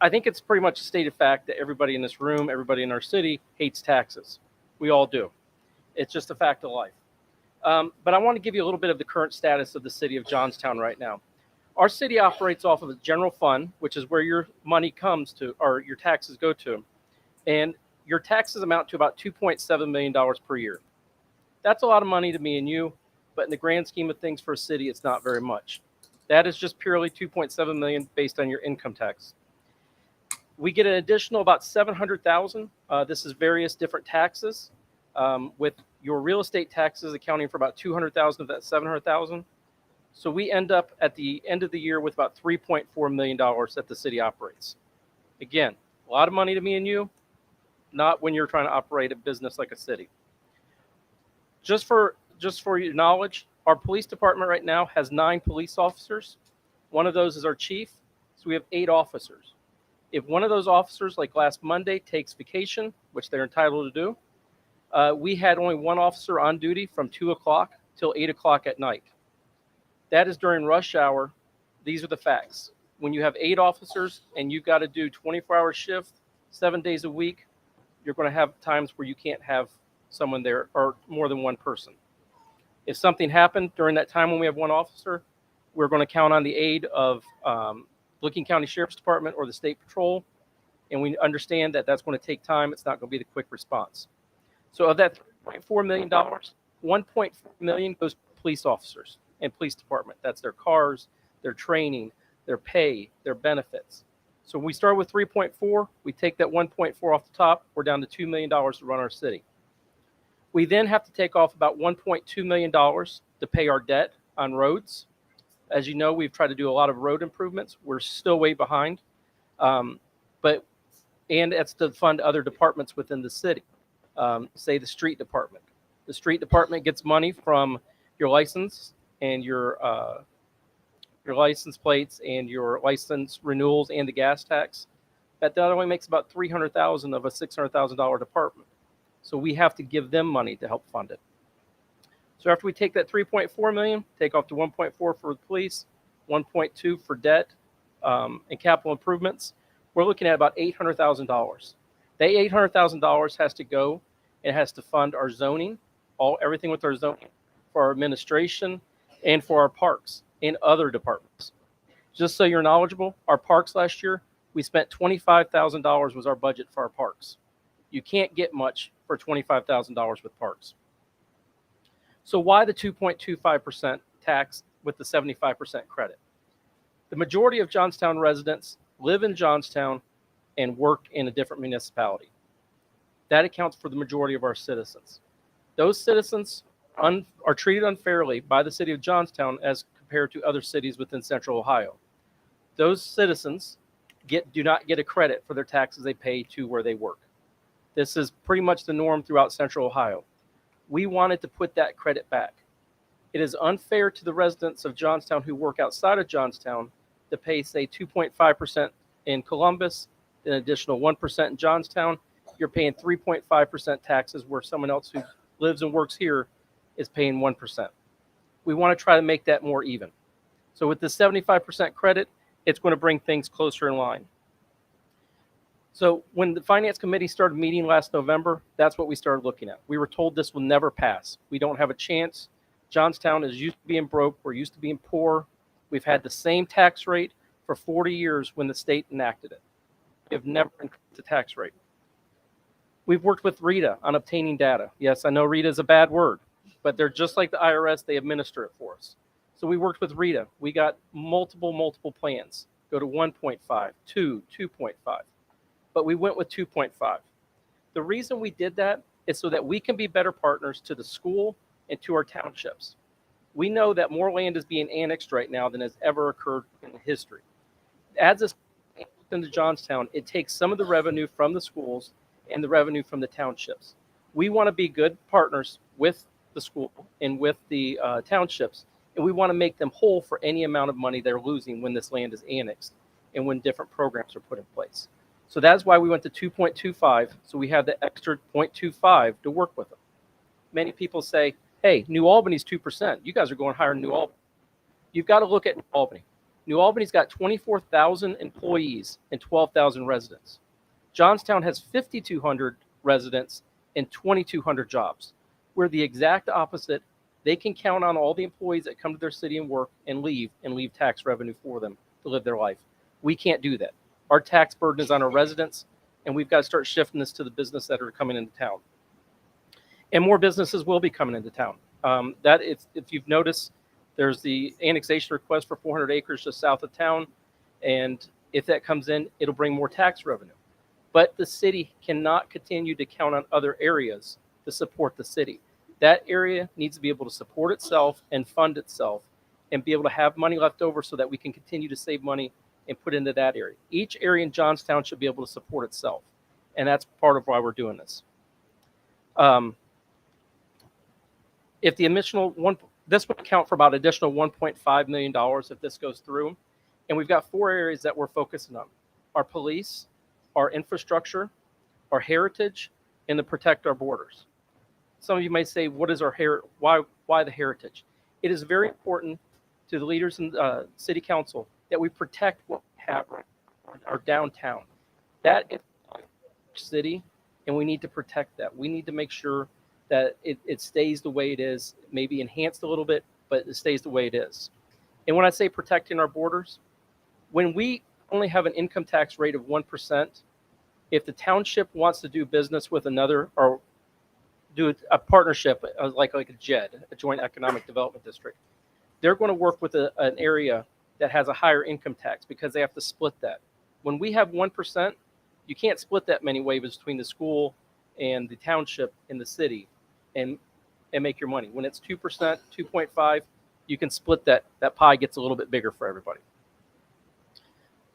I think it's pretty much a stated fact that everybody in this room, everybody in our city hates taxes. We all do. It's just a fact of life. But I want to give you a little bit of the current status of the city of Johnstown right now. Our city operates off of a general fund, which is where your money comes to, or your taxes go to. And your taxes amount to about $2.7 million per year. That's a lot of money to me and you, but in the grand scheme of things for a city, it's not very much. That is just purely $2.7 million based on your income tax. We get an additional about $700,000. This is various different taxes, with your real estate taxes accounting for about $200,000 of that $700,000. So we end up at the end of the year with about $3.4 million that the city operates. Again, a lot of money to me and you, not when you're trying to operate a business like a city. Just for your knowledge, our police department right now has 9 police officers. One of those is our chief, so we have 8 officers. If one of those officers, like last Monday, takes vacation, which they're entitled to do, we had only 1 officer on duty from 2 o'clock till 8 o'clock at night. That is during rush hour. These are the facts. When you have 8 officers and you've got to do 24-hour shift, 7 days a week, you're going to have times where you can't have someone there or more than 1 person. If something happened during that time when we have 1 officer, we're going to count on the aid of Licking County Sheriff's Department or the State Patrol, and we understand that that's going to take time. It's not going to be the quick response. So of that $3.4 million, $1.4 million goes to police officers and police department. That's their cars, their training, their pay, their benefits. So when we start with 3.4, we take that 1.4 off the top, we're down to $2 million to run our city. We then have to take off about $1.2 million to pay our debt on roads. As you know, we've tried to do a lot of road improvements. We're still way behind. And that's to fund other departments within the city. Say the street department. The street department gets money from your license and your license plates and your license renewals and the gas tax. That only makes about $300,000 of a $600,000 department. So we have to give them money to help fund it. So after we take that $3.4 million, take off the 1.4 for the police, 1.2 for debt and capital improvements, we're looking at about $800,000. That $800,000 has to go. It has to fund our zoning, everything with our zoning, for our administration, and for our parks and other departments. Just so you're knowledgeable, our parks last year, we spent $25,000 was our budget for our parks. You can't get much for $25,000 with parks. So why the 2.25% tax with the 75% credit? The majority of Johnstown residents live in Johnstown and work in a different municipality. That accounts for the majority of our citizens. Those citizens are treated unfairly by the city of Johnstown as compared to other cities within Central Ohio. Those citizens do not get a credit for their taxes they pay to where they work. This is pretty much the norm throughout Central Ohio. We wanted to put that credit back. It is unfair to the residents of Johnstown who work outside of Johnstown to pay, say, 2.5% in Columbus, an additional 1% in Johnstown. You're paying 3.5% taxes where someone else who lives and works here is paying 1%. We want to try to make that more even. So with the 75% credit, it's going to bring things closer in line. So when the Finance Committee started meeting last November, that's what we started looking at. We were told this will never pass. We don't have a chance. Johnstown is used to being broke. We're used to being poor. We've had the same tax rate for 40 years when the state enacted it. We have never increased the tax rate. We've worked with RETA on obtaining data. Yes, I know RETA is a bad word, but they're just like the IRS. They administer it for us. So we worked with RETA. We got multiple plans. Go to 1.5, 2, 2.5. But we went with 2.5. The reason we did that is so that we can be better partners to the school and to our townships. We know that more land is being annexed right now than has ever occurred in history. As this into Johnstown, it takes some of the revenue from the schools and the revenue from the townships. We want to be good partners with the school and with the townships, and we want to make them whole for any amount of money they're losing when this land is annexed and when different programs are put in place. So that's why we went to 2.25, so we have the extra 0.25 to work with them. Many people say, hey, New Albany's 2%. You guys are going higher than New Albany. You've got to look at New Albany. New Albany's got 24,000 employees and 12,000 residents. Johnstown has 5,200 residents and 2,200 jobs. We're the exact opposite. They can count on all the employees that come to their city and work and leave tax revenue for them to live their life. We can't do that. Our tax burden is on our residents, and we've got to start shifting this to the business that are coming into town. And more businesses will be coming into town. If you've noticed, there's the annexation request for 400 acres just south of town, and if that comes in, it'll bring more tax revenue. But the city cannot continue to count on other areas to support the city. That area needs to be able to support itself and fund itself and be able to have money left over so that we can continue to save money and put into that area. Each area in Johnstown should be able to support itself, and that's part of why we're doing this. If the additional this would account for about additional $1.5 million if this goes through, and we've got 4 areas that we're focusing on: our police, our infrastructure, our heritage, and to protect our borders. Some of you may say, what is our why the heritage? It is very important to the leaders in city council that we protect what we have, our downtown. That is our city, and we need to protect that. We need to make sure that it stays the way it is, maybe enhanced a little bit, but it stays the way it is. And when I say protecting our borders, when we only have an income tax rate of 1%, if the township wants to do business with another or do a partnership like a JED, a Joint Economic Development District, they're going to work with an area that has a higher income tax because they have to split that. When we have 1%, you can't split that many ways between the school and the township and the city and make your money. When it's 2%, 2.5, you can split that. That pie gets a little bit bigger for everybody.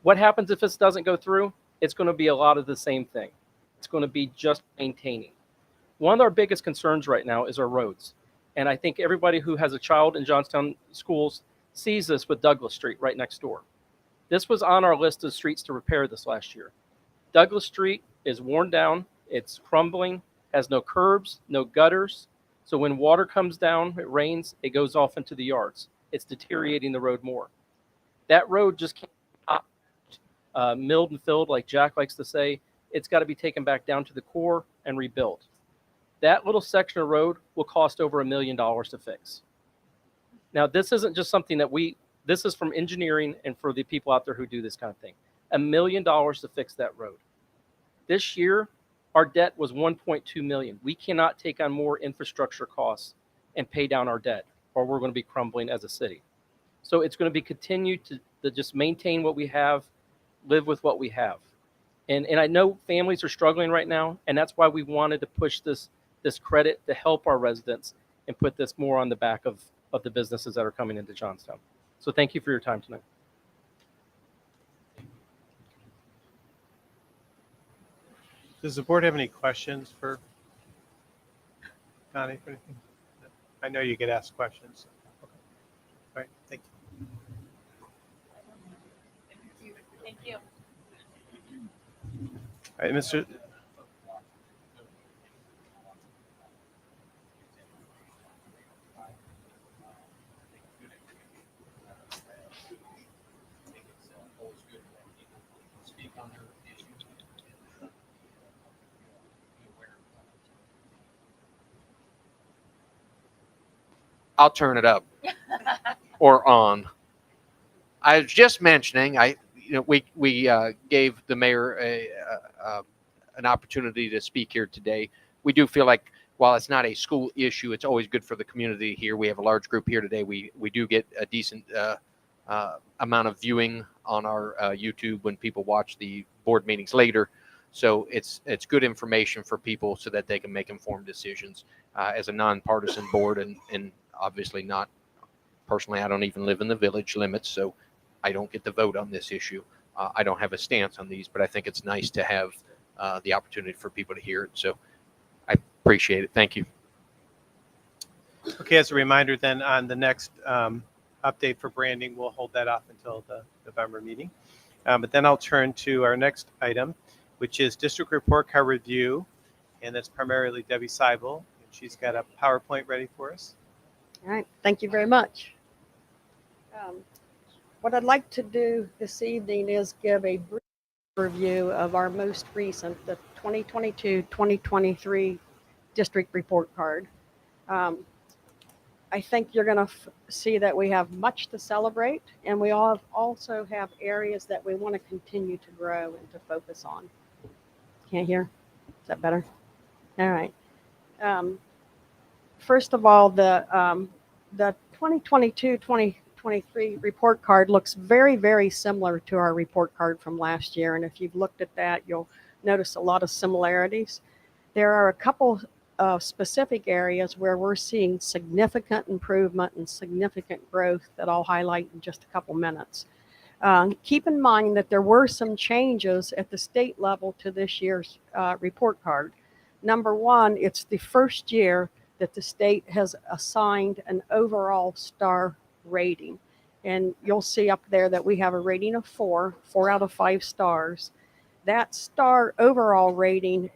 What happens if this doesn't go through? It's going to be a lot of the same thing. It's going to be just maintaining. One of our biggest concerns right now is our roads. And I think everybody who has a child in Johnstown schools sees this with Douglas Street right next door. This was on our list of streets to repair this last year. Douglas Street is worn down. It's crumbling, has no curbs, no gutters. So when water comes down, it rains, it goes off into the yards. It's deteriorating the road more. That road just can't milled and filled, like Jack likes to say. It's got to be taken back down to the core and rebuilt. That little section of road will cost over $1 million to fix. Now, this isn't just something that this is from engineering and for the people out there who do this kind of thing. $1 million to fix that road. This year, our debt was $1.2 million. We cannot take on more infrastructure costs and pay down our debt, or we're going to be crumbling as a city. So it's going to be continued to just maintain what we have, live with what we have. And I know families are struggling right now, and that's why we wanted to push this credit to help our residents and put this more on the back of the businesses that are coming into Johnstown. So thank you for your time tonight. Does the board have any questions for Connie? For anything? I know you get asked questions. Okay. All right, thank you. Thank you. All right, Mr. I'll turn it up or on. I was just mentioning, we gave the mayor an opportunity to speak here today. We do feel like while it's not a school issue, it's always good for the community here. We have a large group here today. We do get a decent amount of viewing on our YouTube when people watch the board meetings later. So it's good information for people so that they can make informed decisions as a nonpartisan board, and obviously not personally. I don't even live in the village limits, so I don't get to vote on this issue. I don't have a stance on these, but I think it's nice to have the opportunity for people to hear it. So I appreciate it. Thank you. Okay, as a reminder then, on the next update for branding, we'll hold that off until the November meeting. But then I'll turn to our next item, which is district report card review, and that's primarily Debbie Seibel, and she's got a PowerPoint ready for us. All right, thank you very much. What I'd like to do this evening is give a brief review of our most recent, the 2022-2023 district report card. I think you're going to see that we have much to celebrate, and we also have areas that we want to continue to grow and to focus on. Can't hear? Is that better? All right. First of all, the 2022-2023 report card looks very, very similar to our report card from last year. And if you've looked at that, you'll notice a lot of similarities. There are a couple of specific areas where we're seeing significant improvement and significant growth that I'll highlight in just a couple minutes. Keep in mind that there were some changes at the state level to this year's report card. Number one, it's the first year that the state has assigned an overall star rating. And you'll see up there that we have a rating of 4 out of 5 stars. That star overall rating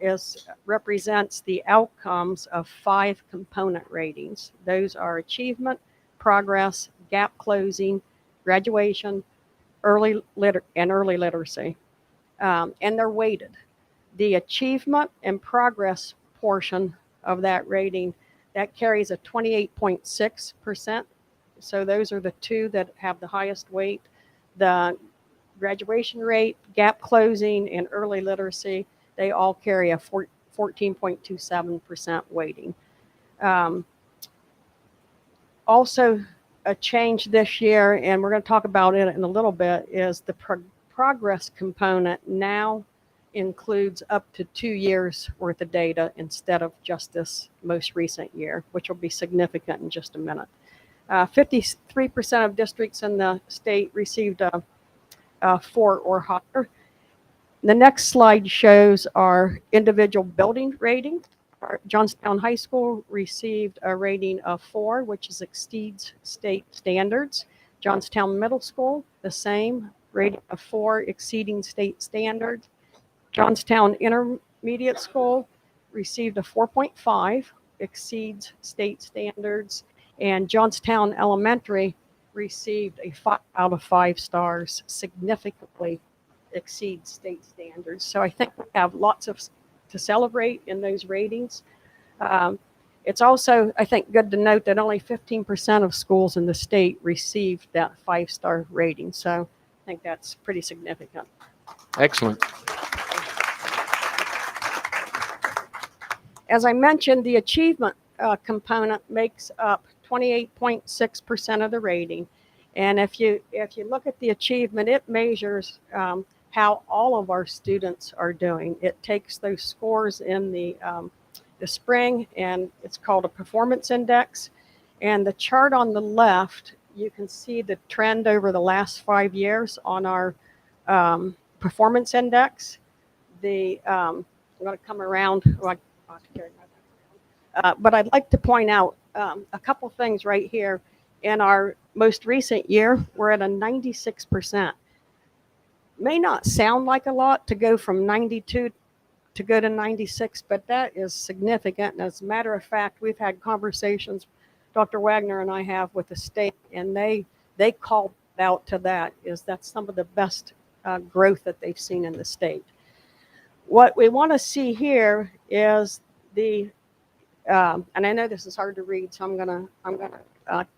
represents the outcomes of 5 component ratings. Those are achievement, progress, gap closing, graduation, early literacy. And they're weighted. The achievement and progress portion of that rating, that carries a 28.6%. So those are the two that have the highest weight. The graduation rate, gap closing, and early literacy, they all carry a 14.27% weighting. Also, a change this year, and we're going to talk about it in a little bit, is the progress component now includes up to 2 years worth of data instead of just this most recent year, which will be significant in just a minute. 53% of districts in the state received a 4 or higher. The next slide shows our individual building rating. Johnstown High School received a rating of 4, which exceeds state standards. Johnstown Middle School, the same, rating of 4, exceeding state standards. Johnstown Intermediate School received a 4.5, exceeds state standards. And Johnstown Elementary received a 5 out of 5 stars, significantly exceeds state standards. So I think we have lots to celebrate in those ratings. It's also, I think, good to note that only 15% of schools in the state received that 5-star rating. So I think that's pretty significant. Excellent. As I mentioned, the achievement component makes up 28.6% of the rating. And if you look at the achievement, it measures how all of our students are doing. It takes those scores in the spring, and it's called a performance index. And the chart on the left, you can see the trend over the last 5 years on our performance index. I'm going to come around. But I'd like to point out a couple things right here. In our most recent year, we're at a 96%. May not sound like a lot to go from 92 to go to 96, but that is significant. And as a matter of fact, we've had conversations, Dr. Wagner and I have, with the state, and they called out to that's some of the best growth that they've seen in the state. What we want to see here is and I know this is hard to read, so I'm gonna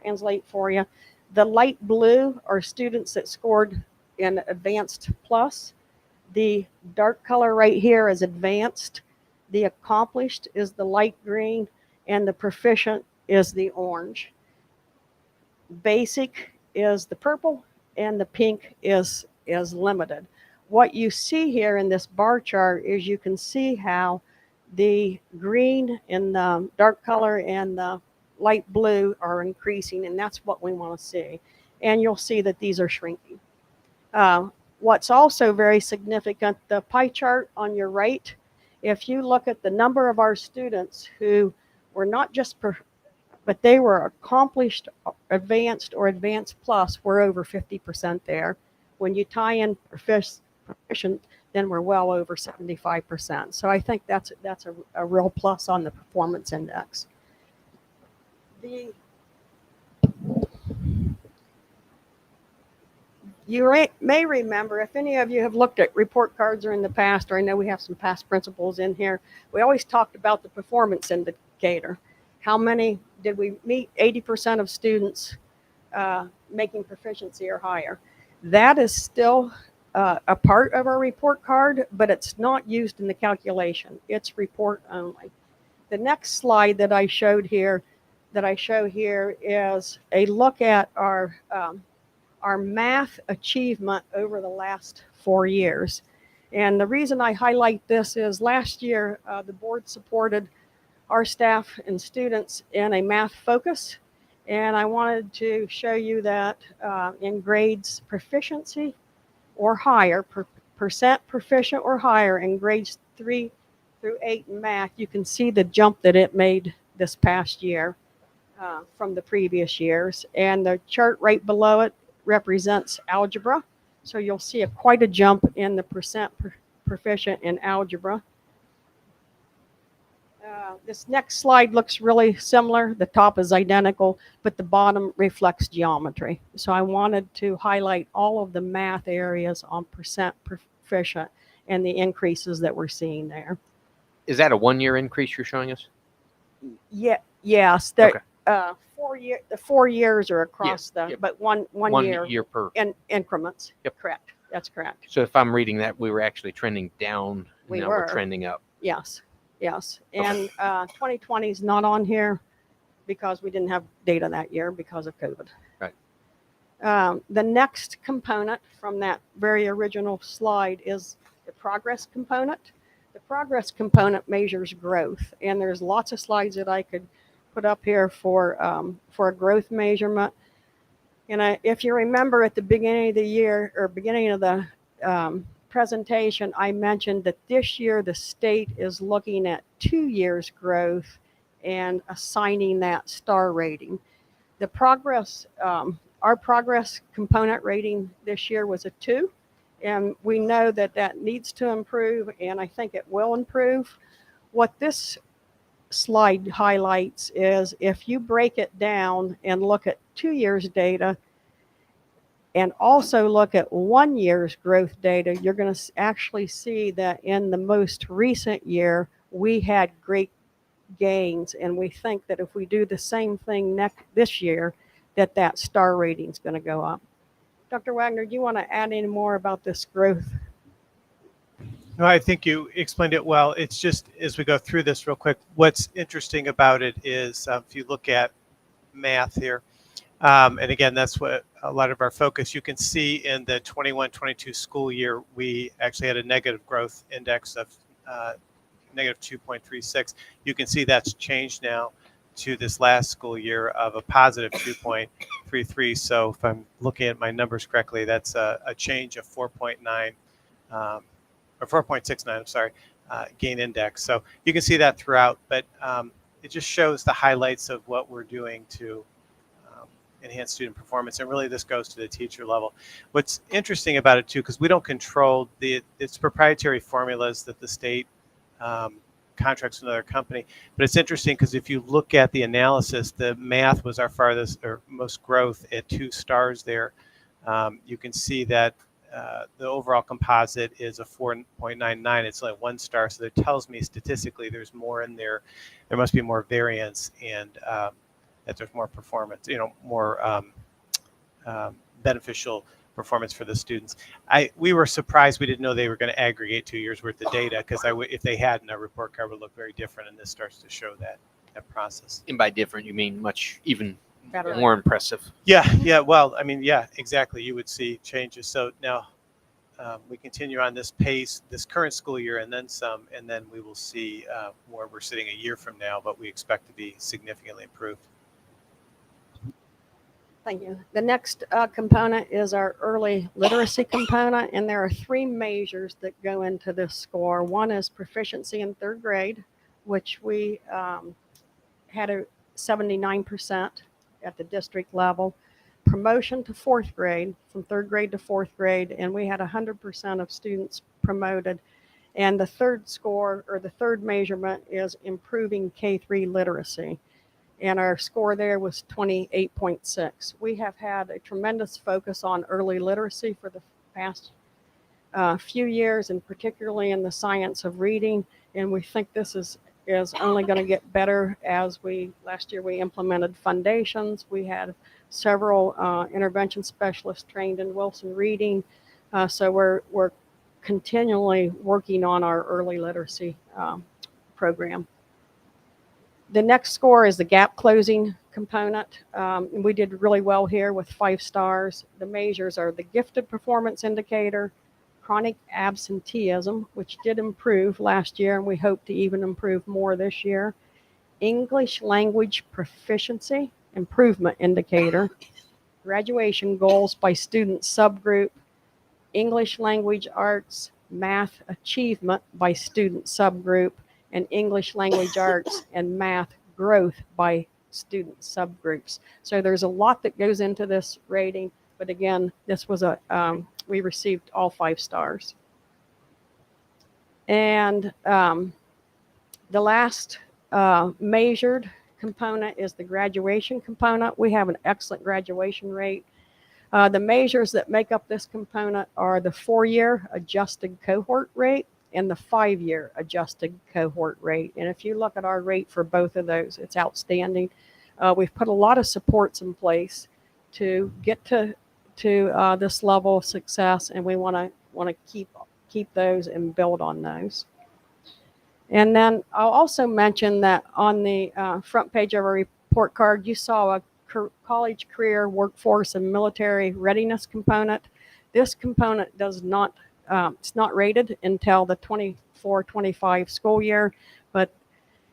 translate for you. The light blue are students that scored in Advanced Plus. The dark color right here is Advanced. The Accomplished is the light green, and the Proficient is the orange. Basic is the purple, and the pink is Limited. What you see here in this bar chart is you can see how the green in the dark color and the light blue are increasing, and that's what we want to see. And you'll see that these are shrinking. What's also very significant, the pie chart on your right, if you look at the number of our students who were not just but they were accomplished, advanced, or advanced plus, we're over 50% there. When you tie in proficient, then we're well over 75%. So I think that's a real plus on the performance index. You may remember, if any of you have looked at report cards or in the past, or I know we have some past principals in here, we always talked about the performance indicator. How many did we meet? 80% of students making proficiency or higher. That is still a part of our report card, but it's not used in the calculation. It's report only. The next slide that I show here is a look at our math achievement over the last 4 years. And the reason I highlight this is last year, the board supported our staff and students in a math focus. And I wanted to show you that in grades proficiency or higher, percent proficient or higher in grades 3 through 8 in math, you can see the jump that it made this past year from the previous years. And the chart right below it represents algebra. So you'll see quite a jump in the percent proficient in algebra. This next slide looks really similar. The top is identical, but the bottom reflects geometry. So I wanted to highlight all of the math areas on percent proficient and the increases that we're seeing there. Is that a 1-year increase you're showing us? Yeah. Yes. Okay. 4 year. The 4 years are across but one year per in increments. Yep. Correct. That's correct. So if I'm reading that, we were actually trending down. Now we're trending up. Yes. Yes. And 2020 is not on here because we didn't have data that year because of COVID. Right. The next component from that very original slide is the progress component. The progress component measures growth, and there's lots of slides that I could put up here for a growth measurement. And if you remember at the beginning of the year or beginning of the presentation, I mentioned that this year the state is looking at 2 years growth and assigning that star rating. The progress, our progress component rating this year was a 2, and we know that that needs to improve, and I think it will improve. What this slide highlights is if you break it down and look at 2 years data and also look at 1 year's growth data, you're going to actually see that in the most recent year, we had great gains. And we think that if we do the same thing this year, that star rating is going to go up. Dr. Wagner, do you want to add any more about this growth? No, I think you explained it well. It's just, as we go through this real quick, what's interesting about it is if you look at math here, And again, that's what a lot of our focus. You can see in the 21-22 school year, we actually had a negative growth index of negative 2.36. You can see that's changed now to this last school year of a positive 2.33. So if I'm looking at my numbers correctly, that's a change of 4.9 or 4.69, I'm sorry, gain index. So you can see that throughout, but it just shows the highlights of what we're doing to enhance student performance. And really this goes to the teacher level. What's interesting about it too, because we don't control it's proprietary formulas that the state contracts with another company. But it's interesting because if you look at the analysis, the math was our farthest or most growth at 2 stars there. You can see that the overall composite is a 4.99. It's like 1 star. So that tells me statistically there's more in there. There must be more variance and that there's more performance, more beneficial performance for the students. We were surprised. We didn't know they were going to aggregate 2 years worth of data because if they hadn't, our report card would look very different, and this starts to show that process. And by different, you mean much even Better. more impressive. Yeah. Well, I mean, yeah, exactly. You would see changes. So now we continue on this pace, this current school year, and then some, and then we will see where we're sitting a year from now, but we expect to be significantly improved. Thank you. The next component is our early literacy component, and there are 3 measures that go into this score. One is proficiency in 3rd grade, which we had a 79% at the district level. Promotion to 4th grade, from 3rd grade to 4th grade, and we had 100% of students promoted. And the third score, or the third measurement, is improving K-3 literacy. And our score there was 28.6. We have had a tremendous focus on early literacy for the past few years, and particularly in the science of reading. And we think this is only going to get better as last year we implemented foundations. We had several intervention specialists trained in Wilson reading. So we're continually working on our early literacy program. The next score is the gap closing component. We did really well here with 5 stars. The measures are the gifted performance indicator, chronic absenteeism, which did improve last year, and we hope to even improve more this year, English language proficiency improvement indicator, graduation goals by student subgroup, English language arts, math achievement by student subgroup, and English language arts and math growth by student subgroups. So there's a lot that goes into this rating, but again, this was we received all 5 stars. And the last measured component is the graduation component. We have an excellent graduation rate. The measures that make up this component are the 4-year adjusted cohort rate and the 5-year adjusted cohort rate. And if you look at our rate for both of those, it's outstanding. We've put a lot of supports in place to get to this level of success, and we want to keep those and build on those. And then I'll also mention that on the front page of our report card, you saw a college, career, workforce, and military readiness component. This component does not, it's not rated until the 24-25 school year, but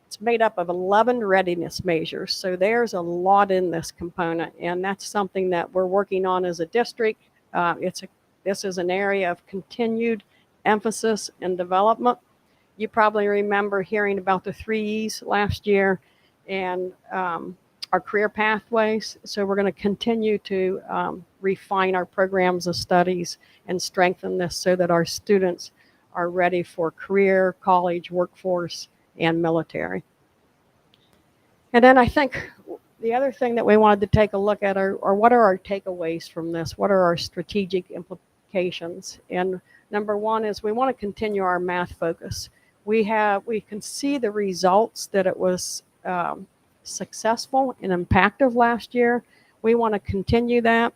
it's made up of 11 readiness measures. So there's a lot in this component, and that's something that we're working on as a district. This is an area of continued emphasis and development. You probably remember hearing about the 3 E's last year and our career pathways. So we're going to continue to refine our programs of studies and strengthen this so that our students are ready for career, college, workforce, and military. And then I think the other thing that we wanted to take a look at are what are our takeaways from this? What are our strategic implications? And number one is we want to continue our math focus. We can see the results that it was successful and impactful last year. We want to continue that.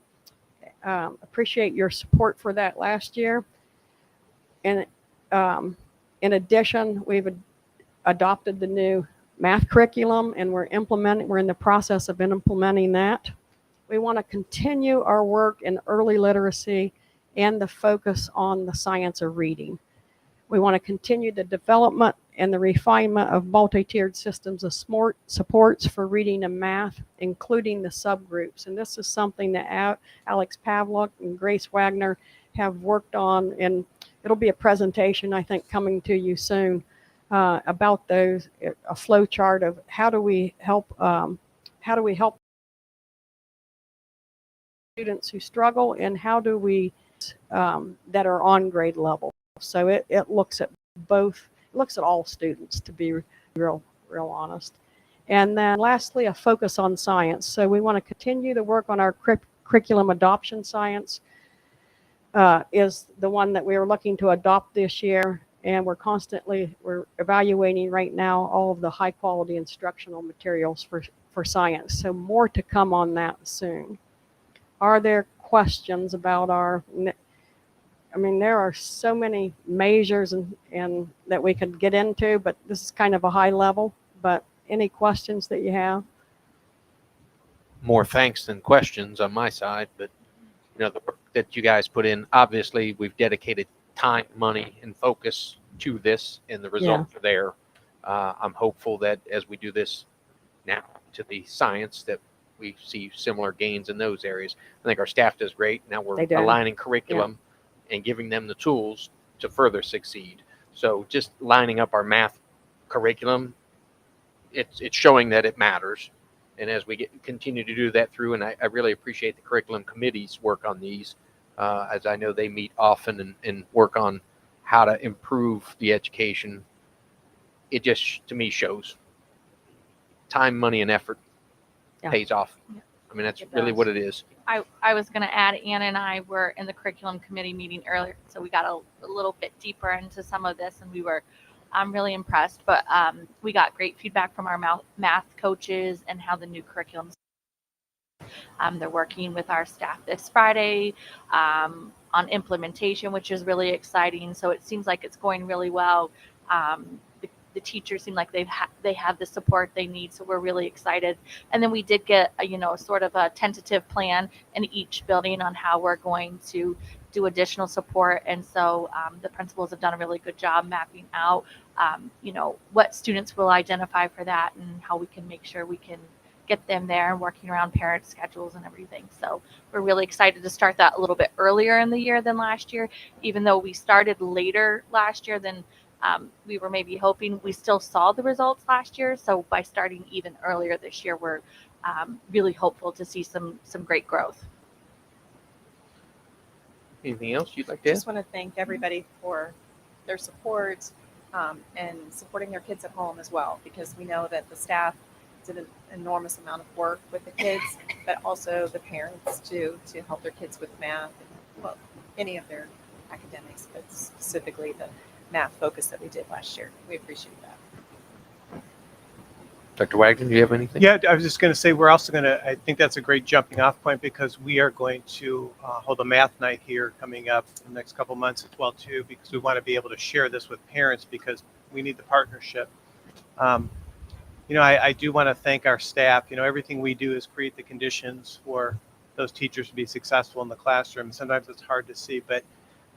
Appreciate your support for that last year. And in addition, we've adopted the new math curriculum, and we're in the process of implementing that. We want to continue our work in early literacy and the focus on the science of reading. We want to continue the development and the refinement of multi-tiered systems of supports for reading and math, including the subgroups. And this is something that Alex Pavlik and Grace Wagner have worked on, and it'll be a presentation, I think, coming to you soon about those, a flow chart of how do we help students who struggle, and how do we that are on grade level. So it looks at both, it looks at all students, to be real honest. And then lastly, a focus on science. So we want to continue to work on our curriculum adoption. Science is the one that we are looking to adopt this year, and we're evaluating right now all of the high quality instructional materials for science. So more to come on that soon. Are there questions about there are so many measures and that we could get into, but this is kind of a high level. But any questions that you have? More thanks than questions on my side, but the work that you guys put in, obviously we've dedicated time, money, and focus to this, and the results are there. I'm hopeful that as we do this now to the science, that we see similar gains in those areas. I think our staff does great. Now we're aligning curriculum and giving them the tools to further succeed. So just lining up our math curriculum, it's showing that it matters. And as we continue to do that through, and I really appreciate the curriculum committee's work on these, as I know they meet often and work on how to improve the education. It just, to me, shows time, money, and effort pays off. I mean, that's really what it is. I was going to add, Anna and I were in the curriculum committee meeting earlier, so we got a little bit deeper into some of this, and we were really impressed. But we got great feedback from our math coaches and how the new curriculum. They're working with our staff this Friday on implementation, which is really exciting. So it seems like it's going really well. The teachers seem like they have the support they need, so we're really excited. And then we did get sort of a tentative plan in each building on how we're going to do additional support. And so the principals have done a really good job mapping out what students will identify for that and how we can make sure we can get them there, and working around parents' schedules and everything. So we're really excited to start that a little bit earlier in the year than last year, even though we started later last year than we were maybe hoping. We still saw the results last year. So by starting even earlier this year, we're really hopeful to see some great growth. Anything else you'd like to add? Just want to thank everybody for their support and supporting their kids at home as well, because we know that the staff did an enormous amount of work with the kids, but also the parents to help their kids with math and any of their academics, but specifically the math focus that we did last year. We appreciate that. Dr. Wagner, do you have anything? Yeah, I was just going to say, we're also going to, I think that's a great jumping off point, because we are going to hold a math night here coming up in the next couple months as well too, because we want to be able to share this with parents, because we need the partnership. I do want to thank our staff. Everything we do is create the conditions for those teachers to be successful in the classroom. Sometimes it's hard to see, but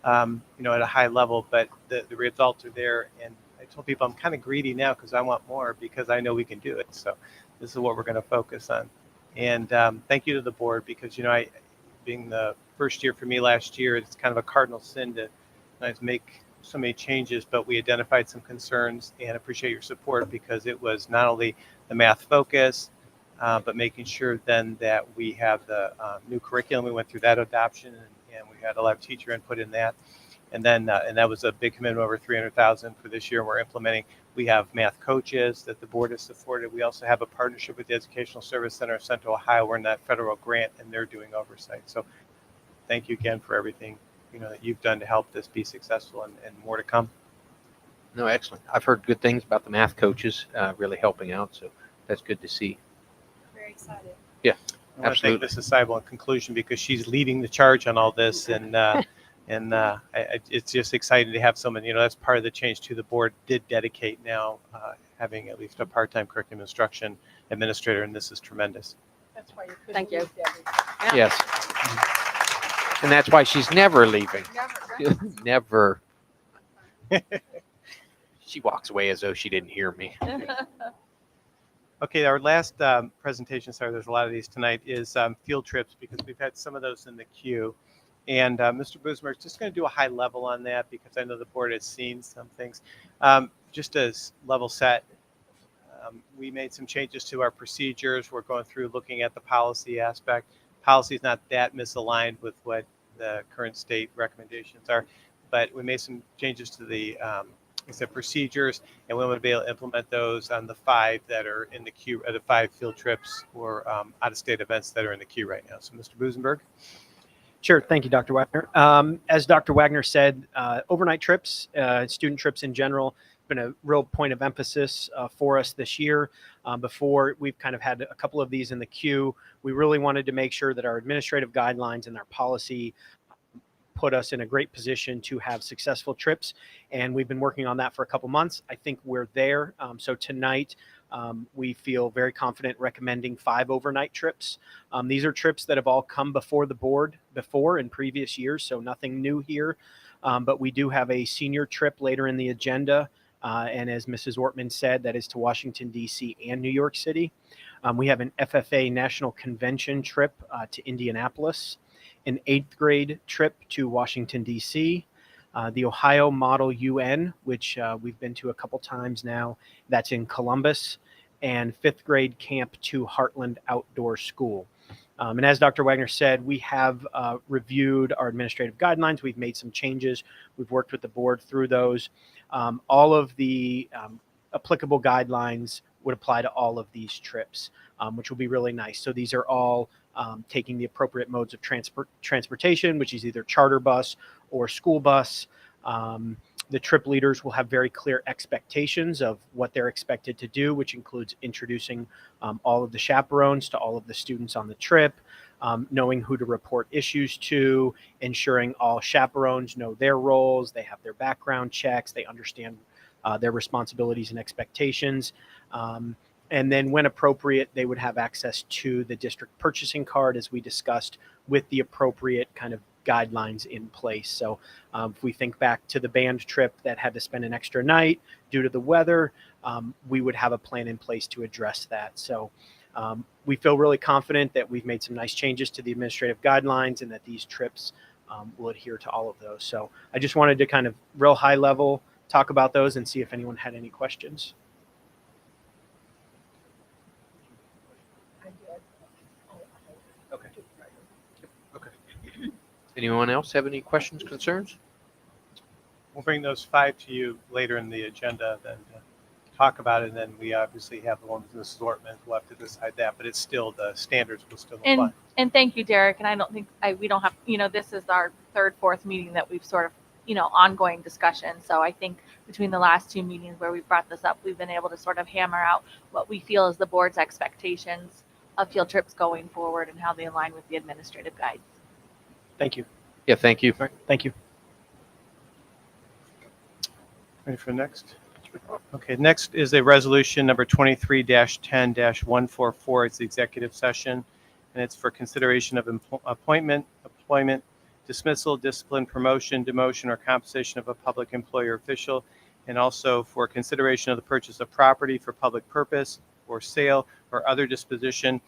at a high level, but the results are there. And I told people I'm kind of greedy now because I want more, because I know we can do it. So this is what we're going to focus on. And thank you to the board, because, being the first year for me last year, it's kind of a cardinal sin to make so many changes, but we identified some concerns, and appreciate your support, because it was not only the math focus, but making sure then that we have the new curriculum. We went through that adoption, and we had a lot of teacher input in that. And then, and that was a big commitment, over $300,000 for this year. We're implementing. We have math coaches that the board has supported. We also have a partnership with the Educational Service Center of Central Ohio. We're in that federal grant, and they're doing oversight. So thank you again for everything that you've done to help this be successful, and more to come. No, excellent. I've heard good things about the math coaches really helping out, so that's good to see. Very excited. Yeah, I want to thank Mrs. Seibel in conclusion, because she's leading the charge on all this, and it's just exciting to have someone. That's part of the change too. The board did dedicate now having at least a part-time curriculum instruction administrator, and this is tremendous. Thank you. Yes. And that's why she's never leaving. Never. She walks away as though she didn't hear me. Okay, our last presentation, sorry, there's a lot of these tonight, is field trips, because we've had some of those in the queue. And Mr. Boosmer is just going to do a high level on that, because I know the board has seen some things. Just as level set, we made some changes to our procedures. We're going through looking at the policy aspect. Policy is not that misaligned with what the current state recommendations are, but we made some changes to the procedures, and we want to be able to implement those on the 5 that are in the queue, or the 5 field trips or out-of-state events that are in the queue right now. So, Mr. Busenberg. Sure. Thank you, Dr. Wagner. As Dr. Wagner said, overnight trips, student trips in general, been a real point of emphasis for us this year. Before, we've kind of had a couple of these in the queue. We really wanted to make sure that our administrative guidelines and our policy put us in a great position to have successful trips, and we've been working on that for a couple months. I think we're there. So tonight, we feel very confident recommending 5 overnight trips. These are trips that have all come before the board before in previous years, so nothing new here. But we do have a senior trip later in the agenda. And as Mrs. Ortman said, that is to Washington, D.C. and New York City. We have an FFA National Convention trip to Indianapolis, an 8th grade trip to Washington, D.C., the Ohio Model UN, which we've been to a couple times now. That's in Columbus, and 5th grade camp to Heartland Outdoor School. And as Dr. Wagner said, we have reviewed our administrative guidelines. We've made some changes. We've worked with the board through those. All of the applicable guidelines would apply to all of these trips, which will be really nice. So these are all taking the appropriate modes of transportation, which is either charter bus or school bus. The trip leaders will have very clear expectations of what they're expected to do, which includes introducing all of the chaperones to all of the students on the trip, knowing who to report issues to, ensuring all chaperones know their roles, they have their background checks, they understand their responsibilities and expectations. And then when appropriate, they would have access to the district purchasing card, as we discussed, with the appropriate kind of guidelines in place. So if we think back to the band trip that had to spend an extra night due to the weather, we would have a plan in place to address that. So we feel really confident that we've made some nice changes to the administrative guidelines and that these trips will adhere to all of those. So I just wanted to kind of real high level talk about those and see if anyone had any questions. Anyone else have any questions, concerns? We'll bring those 5 to you later in the agenda, then talk about it, and then we obviously have the ones in the assortment. We'll have to decide that, but it's still, the standards will still apply. And thank you, Derek. And I don't think we don't have, this is our 3rd, 4th meeting that we've sort of, ongoing discussion. So I think between the last 2 meetings where we brought this up, we've been able to sort of hammer out what we feel is the board's expectations of field trips going forward and how they align with the administrative guides. Thank you. Yeah, thank you. Thank you. Ready for next? Okay, next is a resolution number 23-10-144. It's the executive session, and it's for consideration of appointment, employment, dismissal, discipline, promotion, demotion, or compensation of a public employee or official, and also for consideration of the purchase of property for public purpose or sale or other disposition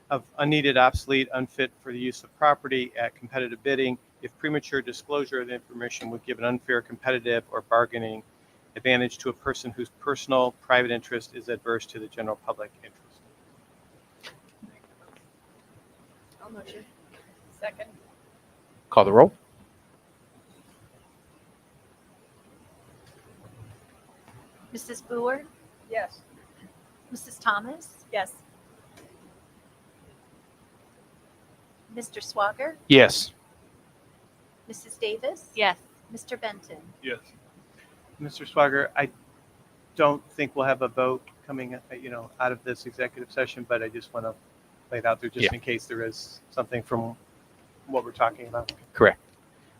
of unneeded, obsolete, unfit for the use of property at competitive bidding, if premature disclosure of the information would give an unfair competitive or bargaining advantage to a person whose personal private interest is adverse to the general public interest. I'll motion. Second. Call the roll. Mrs. Boer, Yes. Mrs. Thomas, Yes. Mr. Swager, Yes. Mrs. Davis, Yes. Mr. Benton. Yes. Mr. Swager, I don't think we'll have a vote coming, out of this executive session, but I just want to lay it out there just in case there is something from what we're talking about. Correct.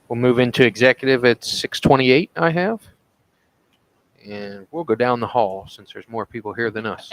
We'll move into executive at 6:28, I have. And we'll go down the hall since there's more people here than us.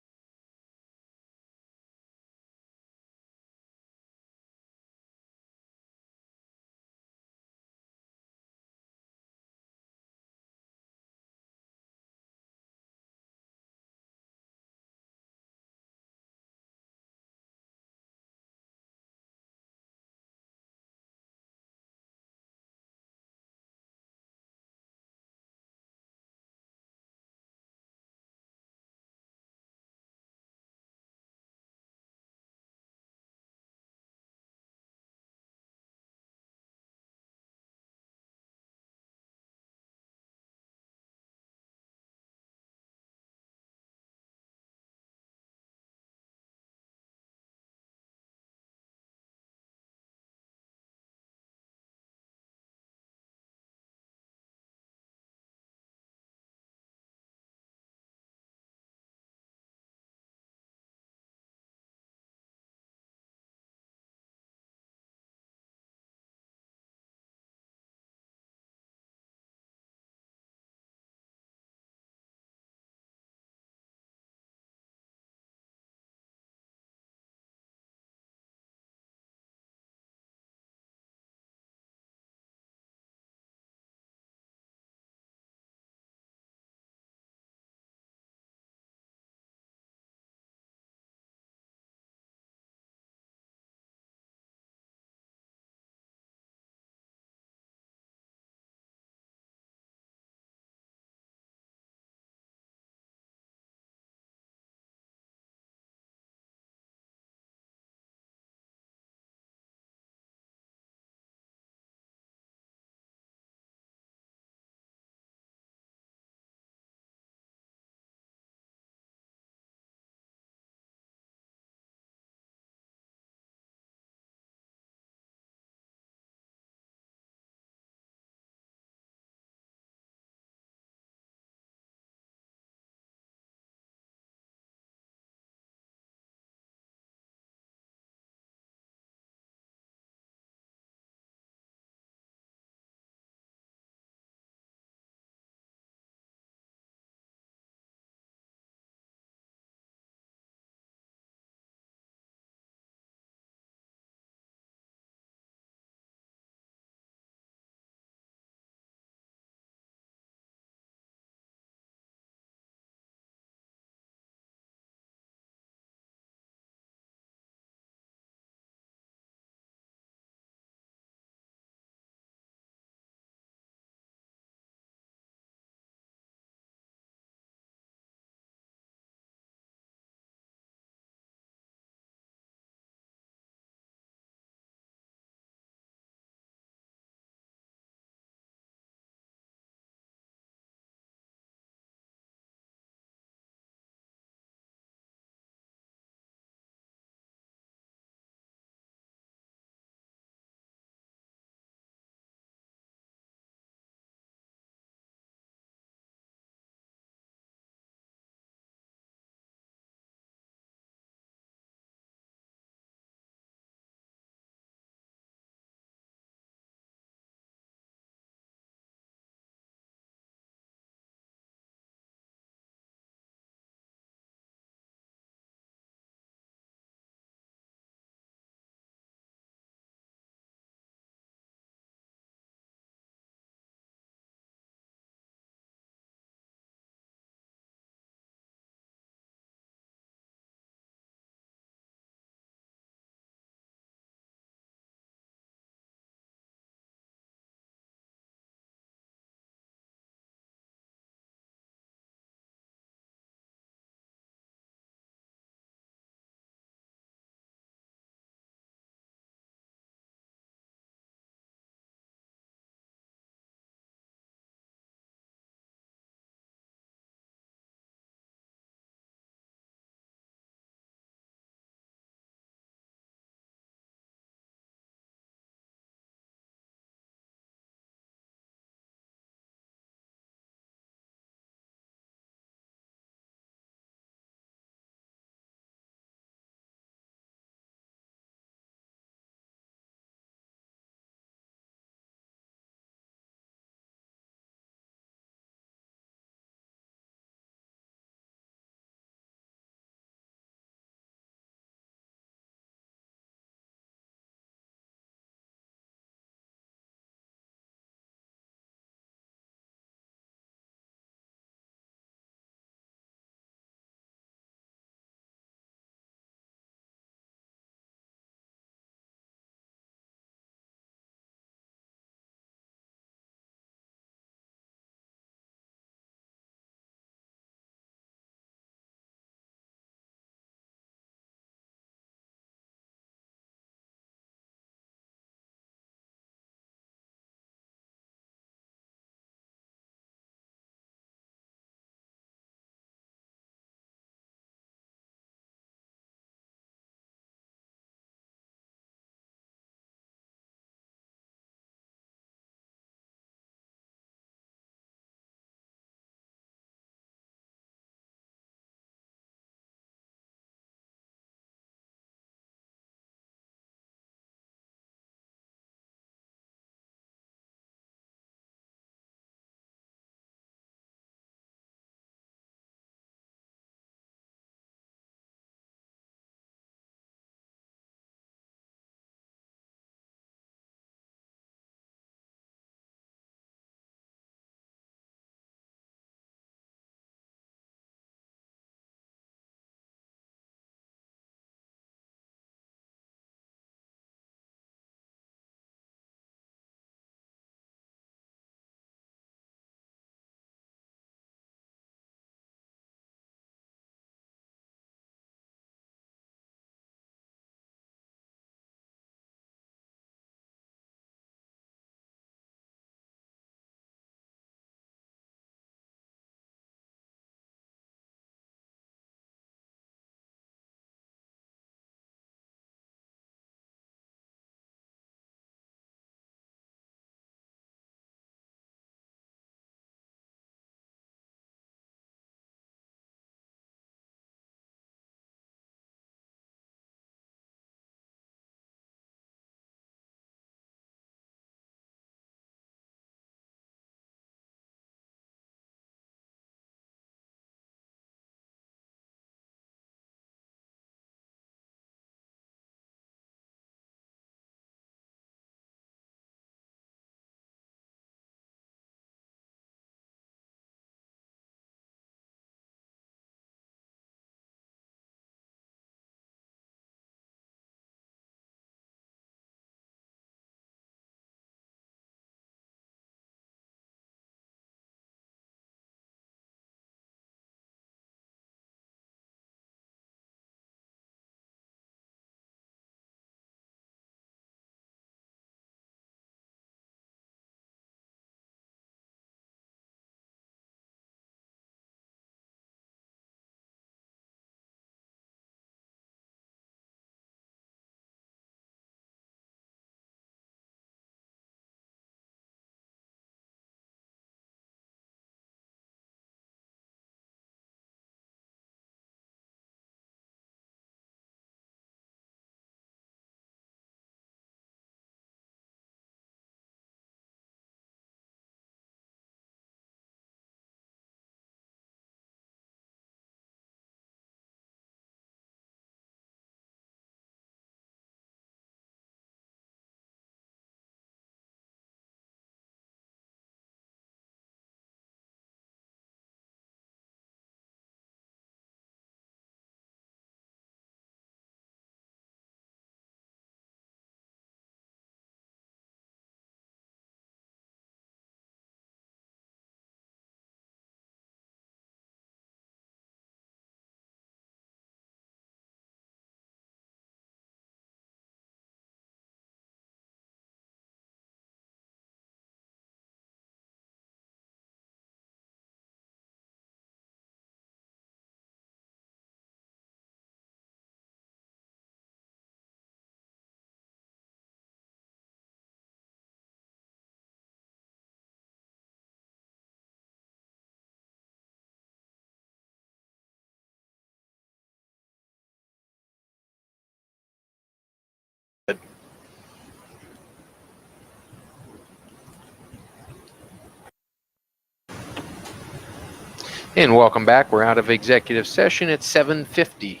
And welcome back. We're out of executive session at 7:50.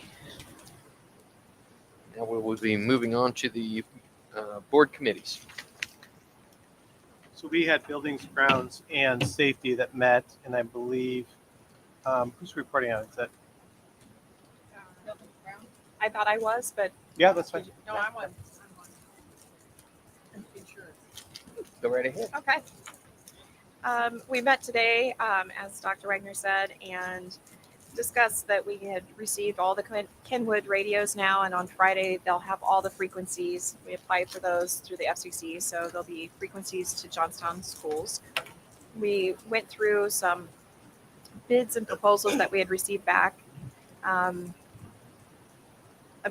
Now we will be moving on to the board committees. So we had buildings, grounds, and safety that met, and I believe, who's reporting on it? Is that? I thought I was, but Yeah, that's fine. no, I was. Go right ahead. Okay. We met today, as Dr. Wagner said, and discussed that we had received all the Kenwood radios now, and on Friday they'll have all the frequencies. We applied for those through the FCC, so there'll be frequencies to Johnstown schools. We went through some bids and proposals that we had received back. I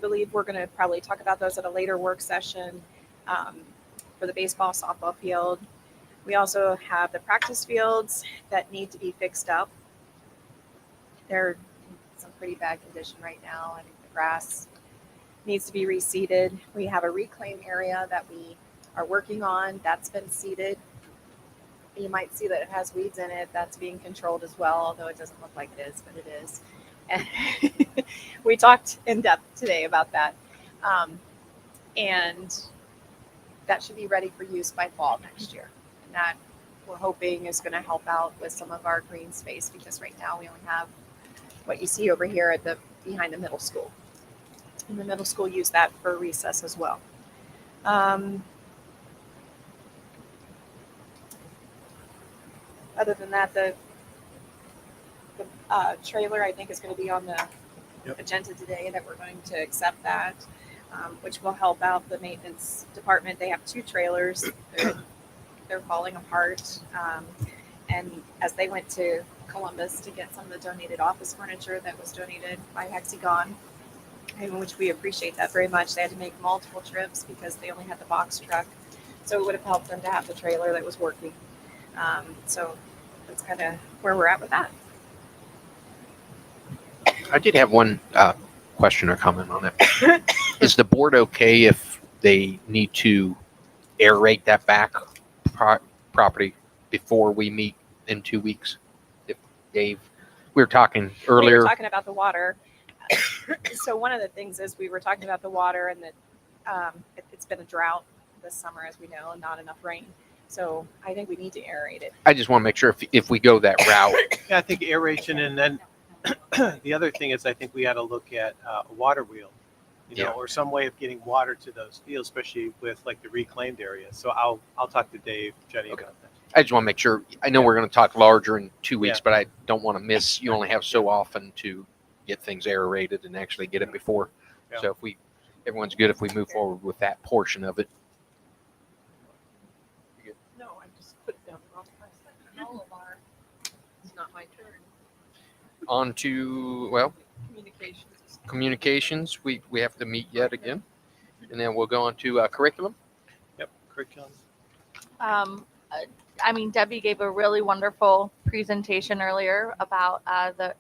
believe we're going to probably talk about those at a later work session for the baseball, softball field. We also have the practice fields that need to be fixed up. They're in some pretty bad condition right now, and the grass needs to be reseeded. We have a reclaim area that we are working on. That's been seeded. You might see that it has weeds in it. That's being controlled as well, although it doesn't look like it is, but it is. And we talked in depth today about that. And that should be ready for use by fall next year. And that we're hoping is going to help out with some of our green space, because right now we only have what you see over here at the behind the middle school. And the middle school use that for recess as well. Other than that, the trailer, I think, is going to be on the agenda today, that we're going to accept that, which will help out the maintenance department. They have 2 trailers. They're falling apart. And as they went to Columbus to get some of the donated office furniture that was donated by Hexagon, in which we appreciate that very much, they had to make multiple trips because they only had the box truck. So it would have helped them to have the trailer that was working. So that's kind of where we're at with that. I did have one question or comment on that. Is the board okay if they need to aerate that back property before we meet in 2 weeks? If Dave, we were talking earlier. We were talking about the water. So one of the things is we were talking about the water, and that it's been a drought this summer, as we know, and not enough rain. So I think we need to aerate it. I just want to make sure if we go that route. Yeah, I think aeration, and then the other thing is I think we ought to look at a water wheel, or some way of getting water to those fields, especially with like the reclaimed area. So I'll talk to Dave, Jenny about that. I just want to make sure. I know we're going to talk larger in 2 weeks, but I don't want to miss. You only have so often to get things aerated and actually get it before. Yeah. So if everyone's good if we move forward with that portion of it. No, I just put it down the wrong place. All of our, it's not my turn. On to communications. We have to meet yet again, and then we'll go on to curriculum. Yep, curriculum. I mean, Debbie gave a really wonderful presentation earlier about the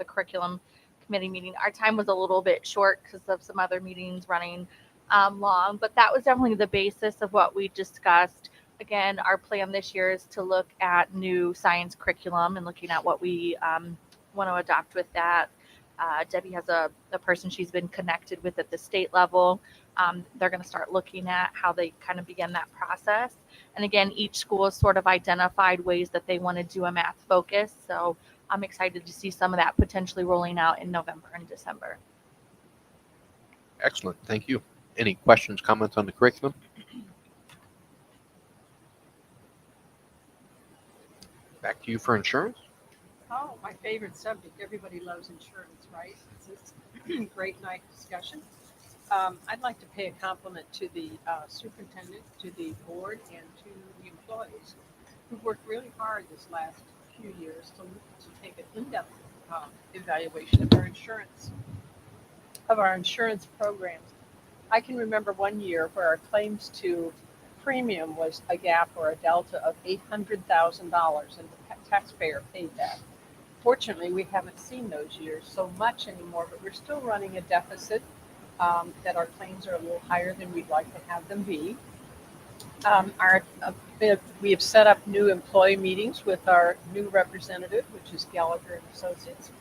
curriculum committee meeting. Our time was a little bit short because of some other meetings running long, but that was definitely the basis of what we discussed. Again, our plan this year is to look at new science curriculum and looking at what we want to adopt with that. Debbie has a person she's been connected with at the state level. They're going to start looking at how they kind of begin that process. And again, each school has sort of identified ways that they want to do a math focus. So I'm excited to see some of that potentially rolling out in November and December. Excellent. Thank you. Any questions, comments on the curriculum? Back to you for insurance. Oh, my favorite subject. Everybody loves insurance, right? It's a great night discussion. I'd like to pay a compliment to the superintendent, to the board, and to the employees who've worked really hard this last few years to take an in-depth evaluation of our insurance programs. I can remember one year where our claims to premium was a gap or a delta of $800,000, and the taxpayer paid that. Fortunately, we haven't seen those years so much anymore, but we're still running a deficit, that our claims are a little higher than we'd like to have them be. We have set up new employee meetings with our new representative, which is Gallagher and Associates,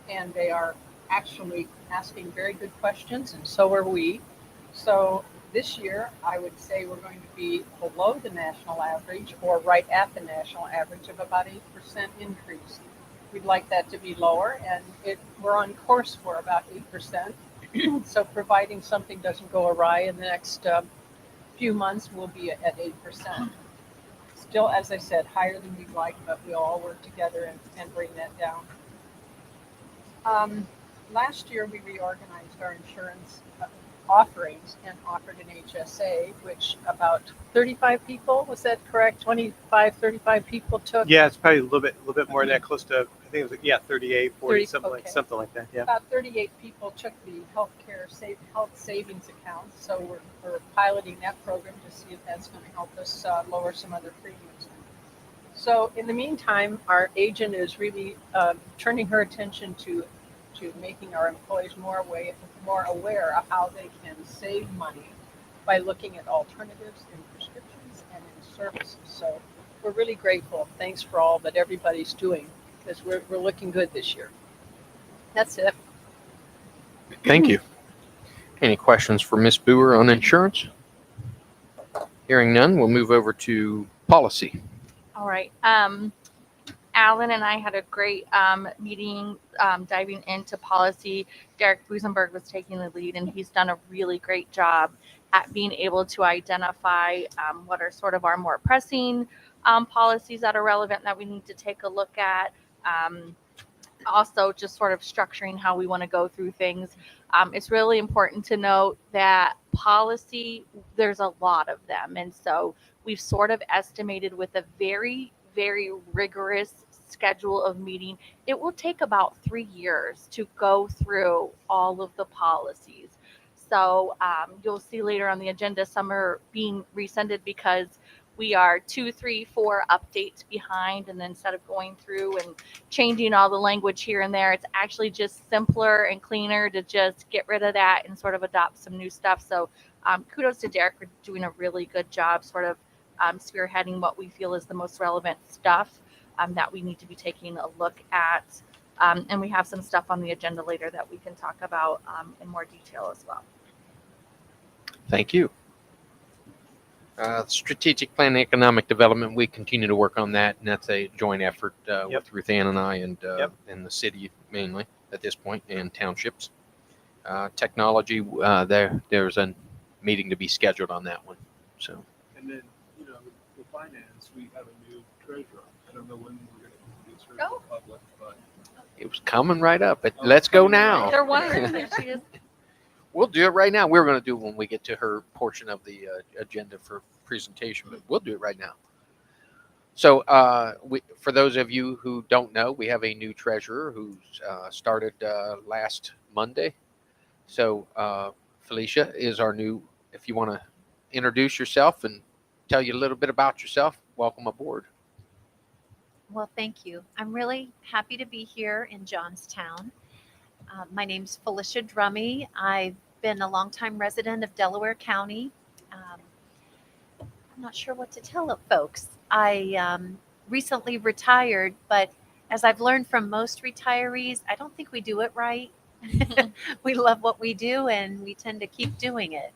and they are actually asking very good questions, and so are we. So this year, I would say we're going to be below the national average or right at the national average of about 8% increase. We'd like that to be lower, and we're on course for about 8%. So providing something doesn't go awry in the next few months, we'll be at 8%. Still, as I said, higher than we'd like, but we'll all work together and bring that down. Last year, we reorganized our insurance offerings and offered an HSA, which about 35 people, was that correct? 25, 35 people took? Yeah, it's probably a little bit more than that, close to, I think it was, 38, 40, 30, something okay. something like that, yeah. About 38 people took the health savings account, so we're piloting that program to see if that's going to help us lower some other premiums. So in the meantime, our agent is really turning her attention to making our employees more aware of how they can save money by looking at alternatives in prescriptions and in services. So we're really grateful. Thanks for all that everybody's doing, because we're looking good this year. That's it. Thank you. Any questions for Ms. Boer on insurance? Hearing none, we'll move over to policy. All right. Alan and I had a great meeting diving into policy. Derek Busenberg was taking the lead, and he's done a really great job at being able to identify what are sort of our more pressing policies that are relevant that we need to take a look at. Also, just sort of structuring how we want to go through things. It's really important to note that policy, there's a lot of them. And so we've sort of estimated with a very, very rigorous schedule of meeting, it will take about 3 years to go through all of the policies. So you'll see later on the agenda, some are being rescinded because we are 2, 3, 4 updates behind. And then instead of going through and changing all the language here and there, it's actually just simpler and cleaner to just get rid of that and sort of adopt some new stuff. So kudos to Derek for doing a really good job sort of spearheading what we feel is the most relevant stuff that we need to be taking a look at. And we have some stuff on the agenda later that we can talk about in more detail as well. Thank you. Strategic plan and economic development, we continue to work on that, and that's a joint effort with Ruth Ann and I and the city mainly at this point, and townships. Technology, there's a meeting to be scheduled on that one. So. And then, the finance, we have a new treasurer. I don't know when we're going to introduce her to the public, but It was coming right up, but let's go now. They're wondering if she is. We'll do it right now. We're going to do it when we get to her portion of the agenda for presentation, but we'll do it right now. So for those of you who don't know, we have a new treasurer who's started last Monday. So Felicia is our new, if you want to introduce yourself and tell you a little bit about yourself, welcome aboard. Well, thank you. I'm really happy to be here in Johnstown. My name's Felicia Drummy. I've been a longtime resident of Delaware County. I'm not sure what to tell folks. I recently retired, but as I've learned from most retirees, I don't think we do it right. We love what we do, and we tend to keep doing it.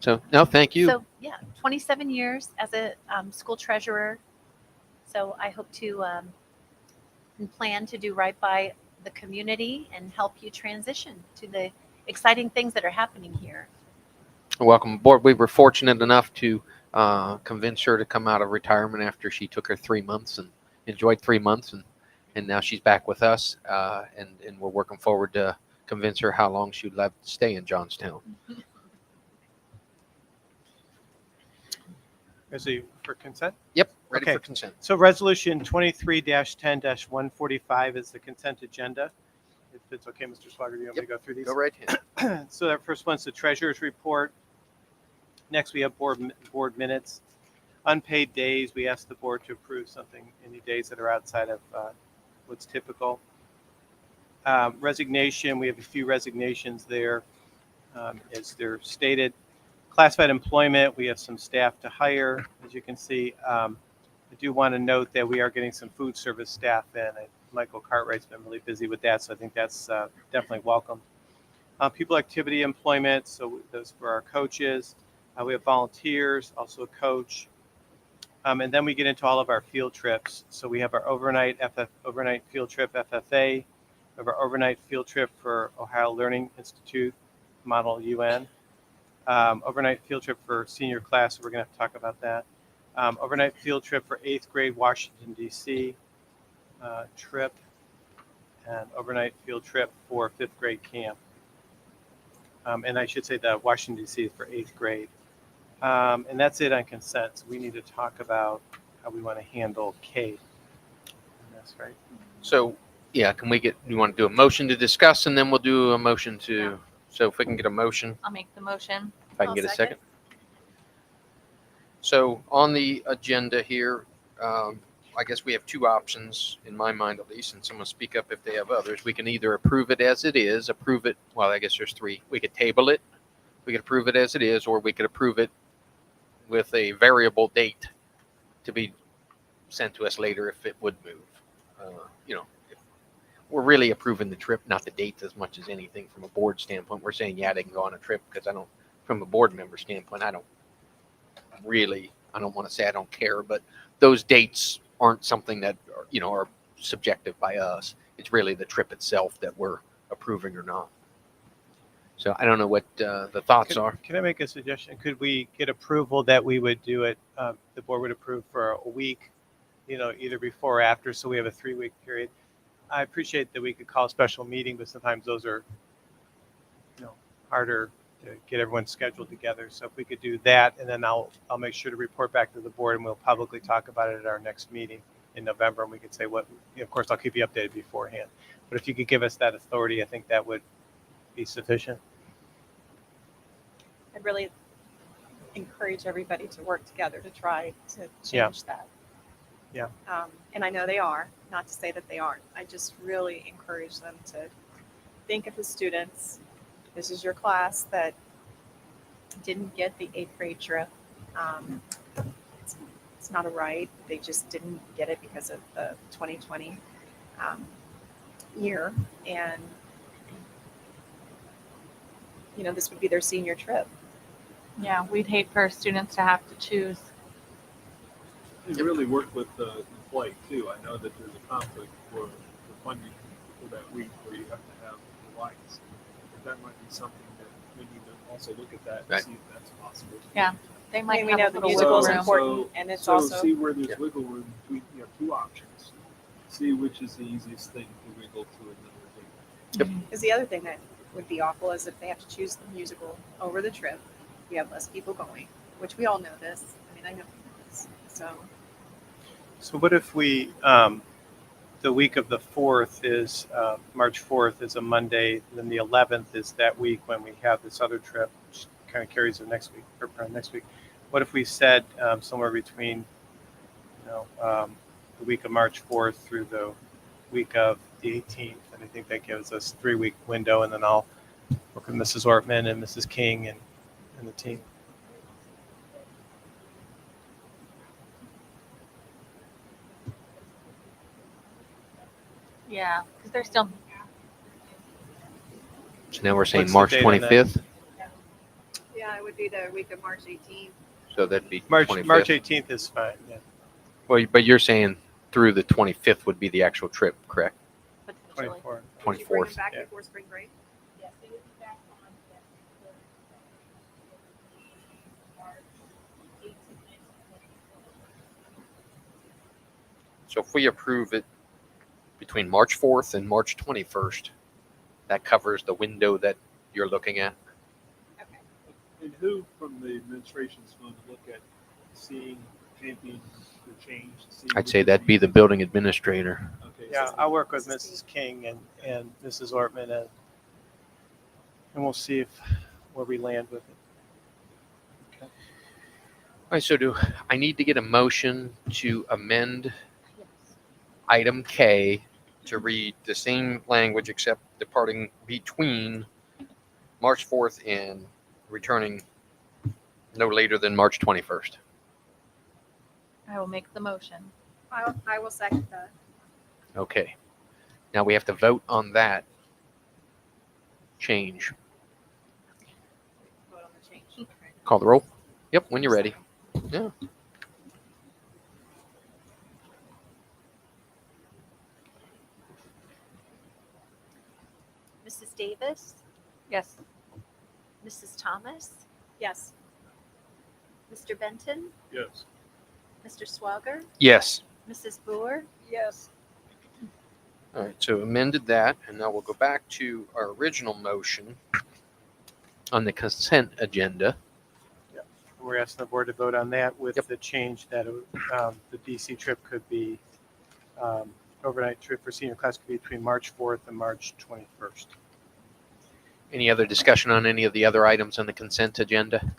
So, no, thank you. So, yeah, 27 years as a school treasurer. So I hope to and plan to do right by the community and help you transition to the exciting things that are happening here. Welcome aboard. We were fortunate enough to convince her to come out of retirement after she took her 3 months and enjoyed 3 months, and now she's back with us, and we're working forward to convince her how long she'd love to stay in Johnstown. Ready for consent? Yep, ready for consent. So resolution 23-10-145 is the consent agenda. If it's okay, Mr. Slaughter, do you want me to go through these? Go right ahead. So that first one's the treasurer's report. Next, we have board minutes. Unpaid days, we asked the board to approve something, any days that are outside of what's typical. Resignation, we have a few resignations there, as they're stated. Classified employment, we have some staff to hire, as you can see. I do want to note that we are getting some food service staff in. Michael Cartwright's been really busy with that, so I think that's definitely welcome. People activity employment, so those for our coaches. We have volunteers, also a coach. And then we get into all of our field trips. So we have our overnight field trip FFA. We have our overnight field trip for Ohio Learning Institute, Model UN. Overnight field trip for senior class, so we're going to have to talk about that. Overnight field trip for 8th grade Washington, D.C. Trip. And overnight field trip for 5th grade camp. And I should say that Washington, D.C. is for 8th grade. And that's it on consent. So we need to talk about how we want to handle K. That's right. So, yeah, you want to do a motion to discuss, and then we'll do a motion to, Yeah. so if we can get a motion, I'll make the motion. if I can get a second. So on the agenda here, I guess we have two options, in my mind at least, and someone speak up if they have others. We can either approve it as it is, well, I guess there's three. We could table it, we could approve it as it is, or we could approve it with a variable date to be sent to us later if it would move. We're really approving the trip, not the dates as much as anything from a board standpoint. We're saying, yeah, they can go on a trip because from a board member standpoint, I don't want to say I don't care, but those dates aren't something that are subjective by us. It's really the trip itself that we're approving or not. So I don't know what the thoughts are. Can I make a suggestion? Could we get approval that we would do it, the board would approve for a week, either before or after, so we have a 3-week period? I appreciate that we could call a special meeting, but sometimes those are, harder to get everyone scheduled together. So if we could do that, and then I'll make sure to report back to the board, and we'll publicly talk about it at our next meeting in November, and we could say what, of course, I'll keep you updated beforehand. But if you could give us that authority, I think that would be sufficient. I'd really encourage everybody to work together to try to Yeah. change that. Yeah. And I know they are, not to say that they aren't. I just really encourage them to think of the students. This is your class that didn't get the 8th grade trip. It's not a right. They just didn't get it because of the 2020 year. And, this would be their senior trip. Yeah, we'd hate for students to have to choose. And really work with the flight too. I know that there's a conflict for the funding for that week where you have to have the lights. But that might be something that we need to also look at that and see if that's possible. Yeah, they might we have know a the little musical is wiggle room. important, and it's so also see where there's wiggle room between two options. See which is the easiest thing to wiggle to another thing. Because the other thing that would be awful is if they have to choose the musical over the trip, we have less people going, which we all know this. I mean, I know this. So what if we, the week of the 4th is, March 4th is a Monday, and then the 11th is that week when we have this other trip, which kind of carries the next week, or next week. What if we said somewhere between, the week of March 4th through the week of the 18th? And I think that gives us 3-week window, and then I'll work with Mrs. Ortman and Mrs. King and the team. Yeah, because they're still. So now we're saying What's the March date on that? 25th. Yeah, it would be the week of March 18th. So that'd be March 25th. 18th is fine. Yeah. Well, but you're saying through the 25th would be the actual trip, correct? 24th. Would you bring them 24th. back Yeah. before spring break? Yes, they would be back on March 18th. So if we approve it between March 4th and March 21st, that covers the window that you're looking at. And who from the administration is going to look at seeing, championing the change? I'd say that'd be the building administrator. Okay, Yeah, so I'll work with Mrs. King and Mrs. Ortman, and we'll see where we land with it. Okay. All right, so I need to get a motion to amend item K to read the same language except departing between March 4th and returning no later than March 21st. I will make the motion. I will second that. Okay. Now we have to vote on that change. Vote on the change. Call the roll. Yep, when you're ready. Yeah. Mrs. Davis, Yes. Mrs. Thomas, Yes. Mr. Benton, Yes. Mr. Swager, Yes. Mrs. Boer, Yes. All right, so amended that, and now we'll go back to our original motion on the consent agenda. We're asking the board to vote on that with the change that the DC trip could be, overnight trip for senior class could be between March 4th and March 21st. Any other discussion on any of the other items on the consent agenda?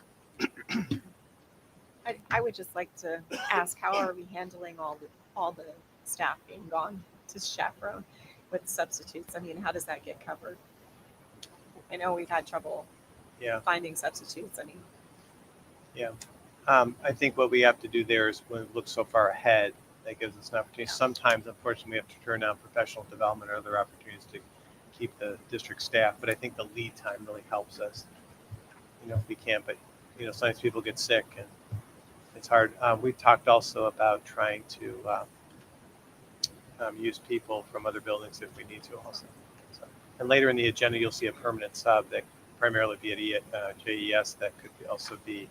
I would just like to ask, how are we handling all the staff being gone to chaperone with substitutes? I mean, how does that get covered? I know we've had trouble finding substitutes. I mean, Yeah. I think what we have to do there is when we look so far ahead, that gives us an opportunity. Sometimes, unfortunately, we have to turn down professional development or other opportunities to keep the district staff. But I think the lead time really helps us. If we can, but sometimes people get sick and it's hard. We've talked also about trying to use people from other buildings if we need to also. So, and later in the agenda, you'll see a permanent sub that primarily be at JES that could also be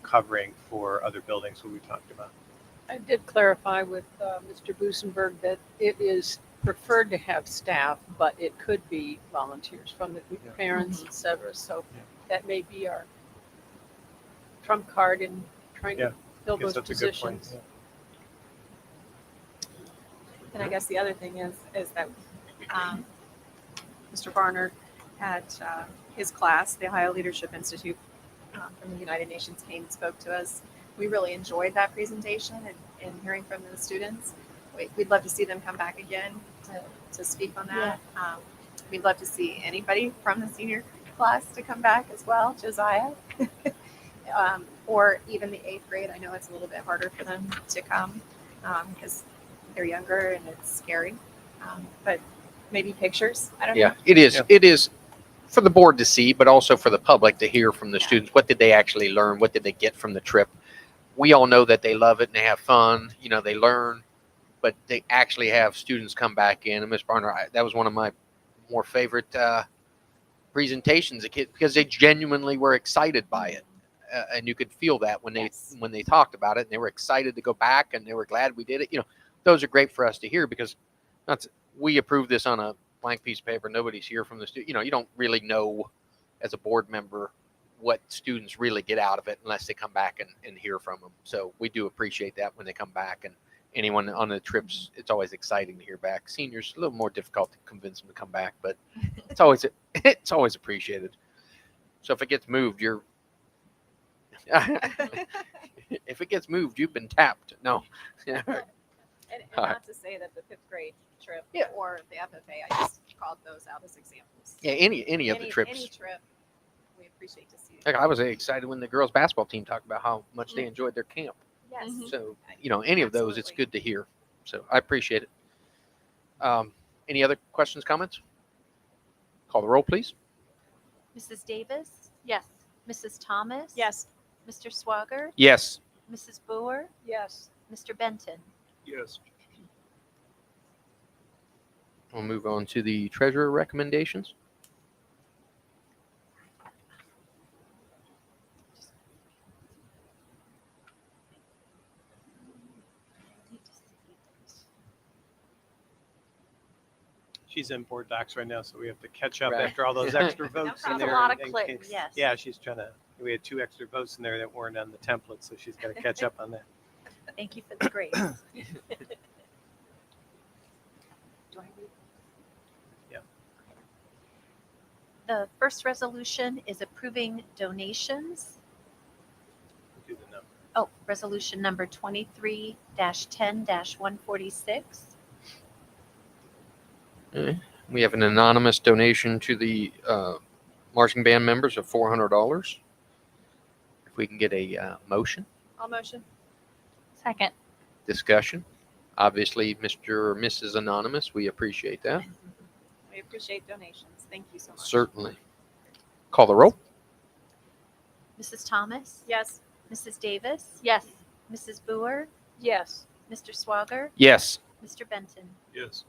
covering for other buildings what we talked about. I did clarify with Mr. Busenberg that it is preferred to have staff, but it could be volunteers from the parents, et cetera. So that may be our trump card in trying to fill those positions. and I guess the other thing is that Mr. Barnard at his class, the Ohio Leadership Institute from the United Nations came and spoke to us. We really enjoyed that presentation and hearing from the students. We'd love to see them come back again to speak on that. We'd love to see anybody from the senior class to come back as well, Josiah, or even the 8th grade. I know it's a little bit harder for them to come because they're younger and it's scary, but maybe pictures. I don't know. Yeah, it is. Yeah. It is for the board to see, but also for the public to hear from the students. What did they actually learn? What did they get from the trip? We all know that they love it and they have fun. They learn, but they actually have students come back in. And Ms. Barnard, that was one of my more favorite presentations because they genuinely were excited by it. And you could feel that when they talked about it, and they were excited to go back and they were glad we did it. Those are great for us to hear because we approved this on a blank piece of paper. Nobody's here from the student. You don't really know as a board member what students really get out of it unless they come back and hear from them. So we do appreciate that when they come back, and anyone on the trips, it's always exciting to hear back. Seniors, a little more difficult to convince them to come back, but it's always appreciated. So if it gets moved, if it gets moved, you've been tapped. No. And not to say that the 5th grade trip or the FFA, I just called those out as examples. Yeah, any of the trips. Any trip, we appreciate to see. I was excited when the girls basketball team talked about how much they enjoyed their camp. Yes. So, any of those, it's good to hear. So I appreciate it. Any other questions, comments? Call the roll, please. Mrs. Davis, Yes. Mrs. Thomas, Yes. Mr. Swager, Yes. Mrs. Boer, Yes. Mr. Benton. Yes. We'll move on to the treasurer recommendations. She's in board docs right now, so we have to catch up Right. after all those extra votes in That's there. a lot of and- clicks, yes. Yeah, she's trying to. We had 2 extra votes in there that weren't on the template, so she's got to catch up on that. Thank you for the grace. Do I read? Yeah. The first resolution is approving donations. Do the number. Oh, resolution number 23-10-146. Okay. We have an anonymous donation to the marching band members of $400. If we can get a motion, I'll motion. Second. discussion. Obviously, Mr. or Mrs. Anonymous, we appreciate that. We appreciate donations. Thank you so much. Certainly. Call the roll. Mrs. Thomas? Yes. Mrs. Davis? Yes. Mrs. Boer? Yes. Mr. Swager? Yes. Mr. Benton? Yes.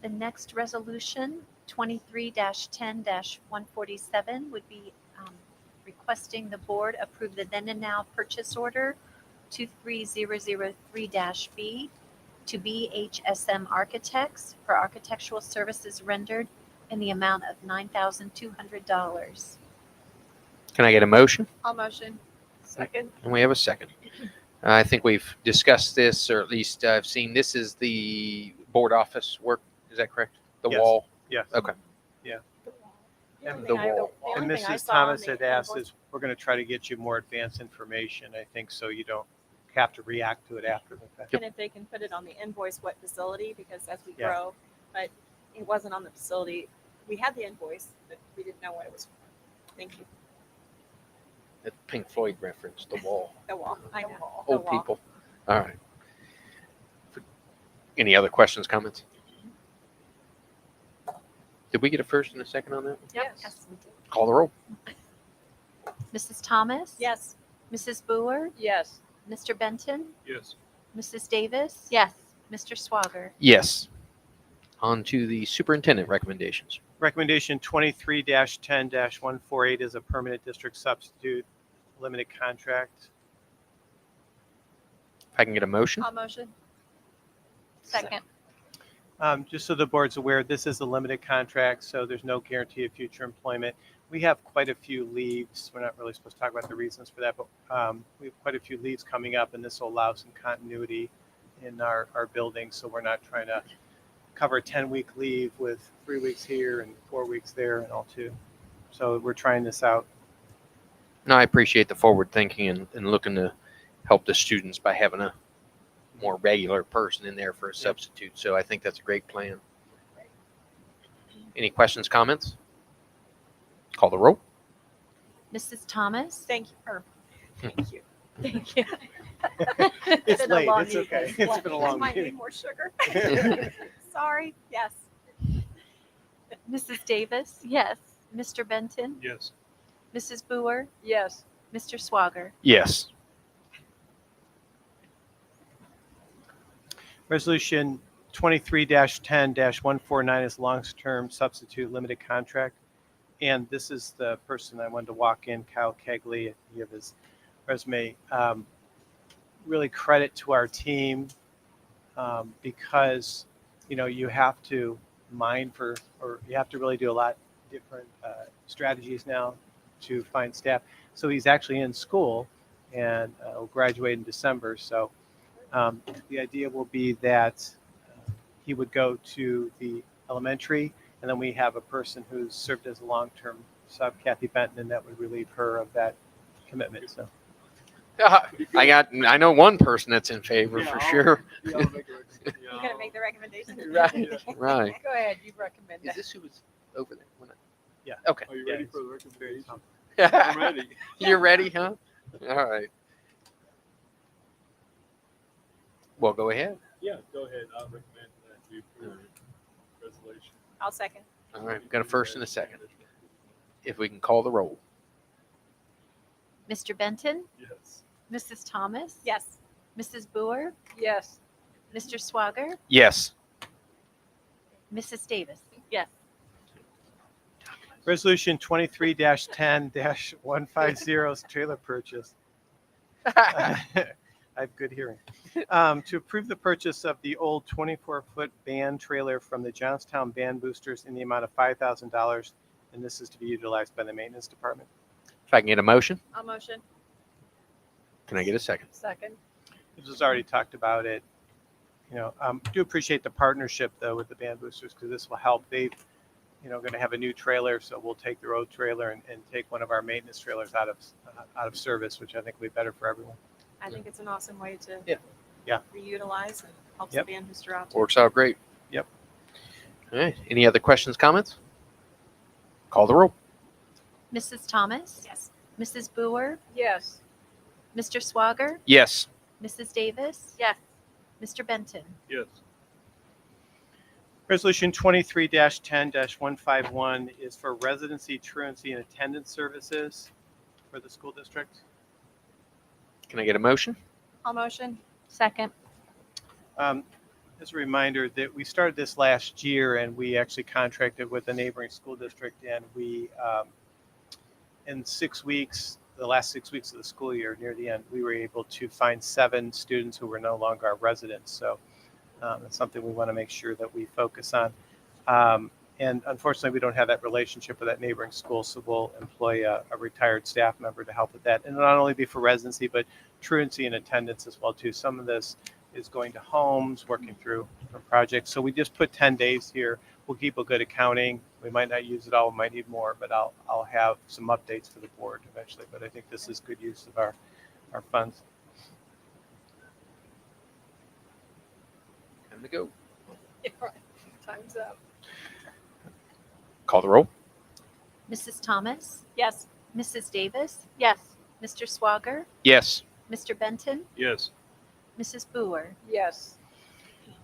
The next resolution, 23-10-147, would be requesting the board approve the then and now purchase order 23003-B to BHSM Architects for architectural services rendered in the amount of $9,200. Can I get a motion? I'll motion. Second. And we have a second. I think we've discussed this, or at least I've seen this is the board office work. Is that correct? The Yes. wall? Yes. Okay. Yeah. And, The wall. and Mrs. Thomas had asked is, we're going to try to get you more advanced information, I think, so you don't have to react to it after the fact. And if they can put it on the invoice, what facility, because as we Yeah. grow, but it wasn't on the facility. We had the invoice, but we didn't know what it was for. Thank you. The Pink Floyd reference, the wall. The wall. I know. Old people. All right. Any other questions, comments? Did we get a first and a second on that? Yep. Yes, we did. Call the roll. Mrs. Thomas? Yes. Mrs. Boer? Yes. Mr. Benton? Yes. Mrs. Davis? Yes. Mr. Swager? Yes. On to the superintendent recommendations. Recommendation 23-10-148 is a permanent district substitute limited contract. If I can get a motion? I'll motion. Second. Just so the board's aware, this is a limited contract, so there's no guarantee of future employment. We have quite a few leaves. We're not really supposed to talk about the reasons for that, but we have quite a few leaves coming up, and this will allow some continuity in our building. So we're not trying to cover a 10-week leave with 3 weeks here and 4 weeks there and all too. So we're trying this out. No, I appreciate the forward thinking and looking to help the students by having a more regular person in there for a substitute. So I think that's a great plan. Any questions, comments? Call the roll. Mrs. Thomas? Thank you. Thank you. Thank you. It's been a late. long It's okay. evening. It's been a long Might need meeting. more sugar. Sorry. Yes. Mrs. Davis? Yes. Mr. Benton? Yes. Mrs. Boer? Yes. Mr. Swager? Yes. Resolution 23-10-149 is long-term substitute limited contract. And this is the person I wanted to walk in, Kyle Kegley. You have his resume. Really credit to our team because, you have to you have to really do a lot different strategies now to find staff. So he's actually in school and will graduate in December. So the idea will be that he would go to the elementary, and then we have a person who's served as a long-term sub, Kathy Benton, and that would relieve her of that commitment. So I know one person that's in favor for sure. You're going to make the recommendation? Right. Go ahead. You recommend Is that. this who was over there? Yeah. Okay. Are you ready for the recommendation? I'm I'm ready. You're ready, huh? All right. Well, go ahead. Yeah, go ahead. I'll recommend that you approve the resolution. I'll second. All right. We've got a first and a second. If we can call the roll. Mr. Benton? Yes. Mrs. Thomas? Yes. Mrs. Boer? Yes. Mr. Swager? Yes. Mrs. Davis? Yes. Resolution 23-10-150 is trailer purchase. I have good hearing. To approve the purchase of the old 24-foot band trailer from the Johnstown Band Boosters in the amount of $5,000, and this is to be utilized by the maintenance department. If I can get a motion, I'll motion. can I get a second? Second. This was already talked about it. Do appreciate the partnership though with the Band Boosters because this will help. They've, going to have a new trailer, so we'll take their old trailer and take one of our maintenance trailers out of service, which I think will be better for everyone. I think it's an awesome way to Yeah. reutilize and helps Yep. the band booster out. Too. Works out great. Yep. All right. Any other questions, comments? Call the roll. Mrs. Thomas? Yes. Mrs. Boer? Yes. Mr. Swager? Yes. Mrs. Davis? Yes. Mr. Benton? Yes. Resolution 23-10-151 is for residency, truancy, and attendance services for the school district. Can I get a motion? I'll motion. Second. As a reminder that we started this last year and we actually contracted with a neighboring school district, and we, in 6 weeks, the last 6 weeks of the school year near the end, we were able to find 7 students who were no longer our residents. So it's something we want to make sure that we focus on. And unfortunately, we don't have that relationship with that neighboring school, so we'll employ a retired staff member to help with that. And it'll not only be for residency, but truancy and attendance as well too. Some of this is going to homes, working through different projects. So we just put 10 days here. We'll keep a good accounting. We might not use it all, we might need more, but I'll have some updates for the board eventually. But I think this is good use of our funds. Time to go. Time's up. Call the roll. Mrs. Thomas? Yes. Mrs. Davis? Yes. Mr. Swager? Yes. Mr. Benton? Yes. Mrs. Boer? Yes.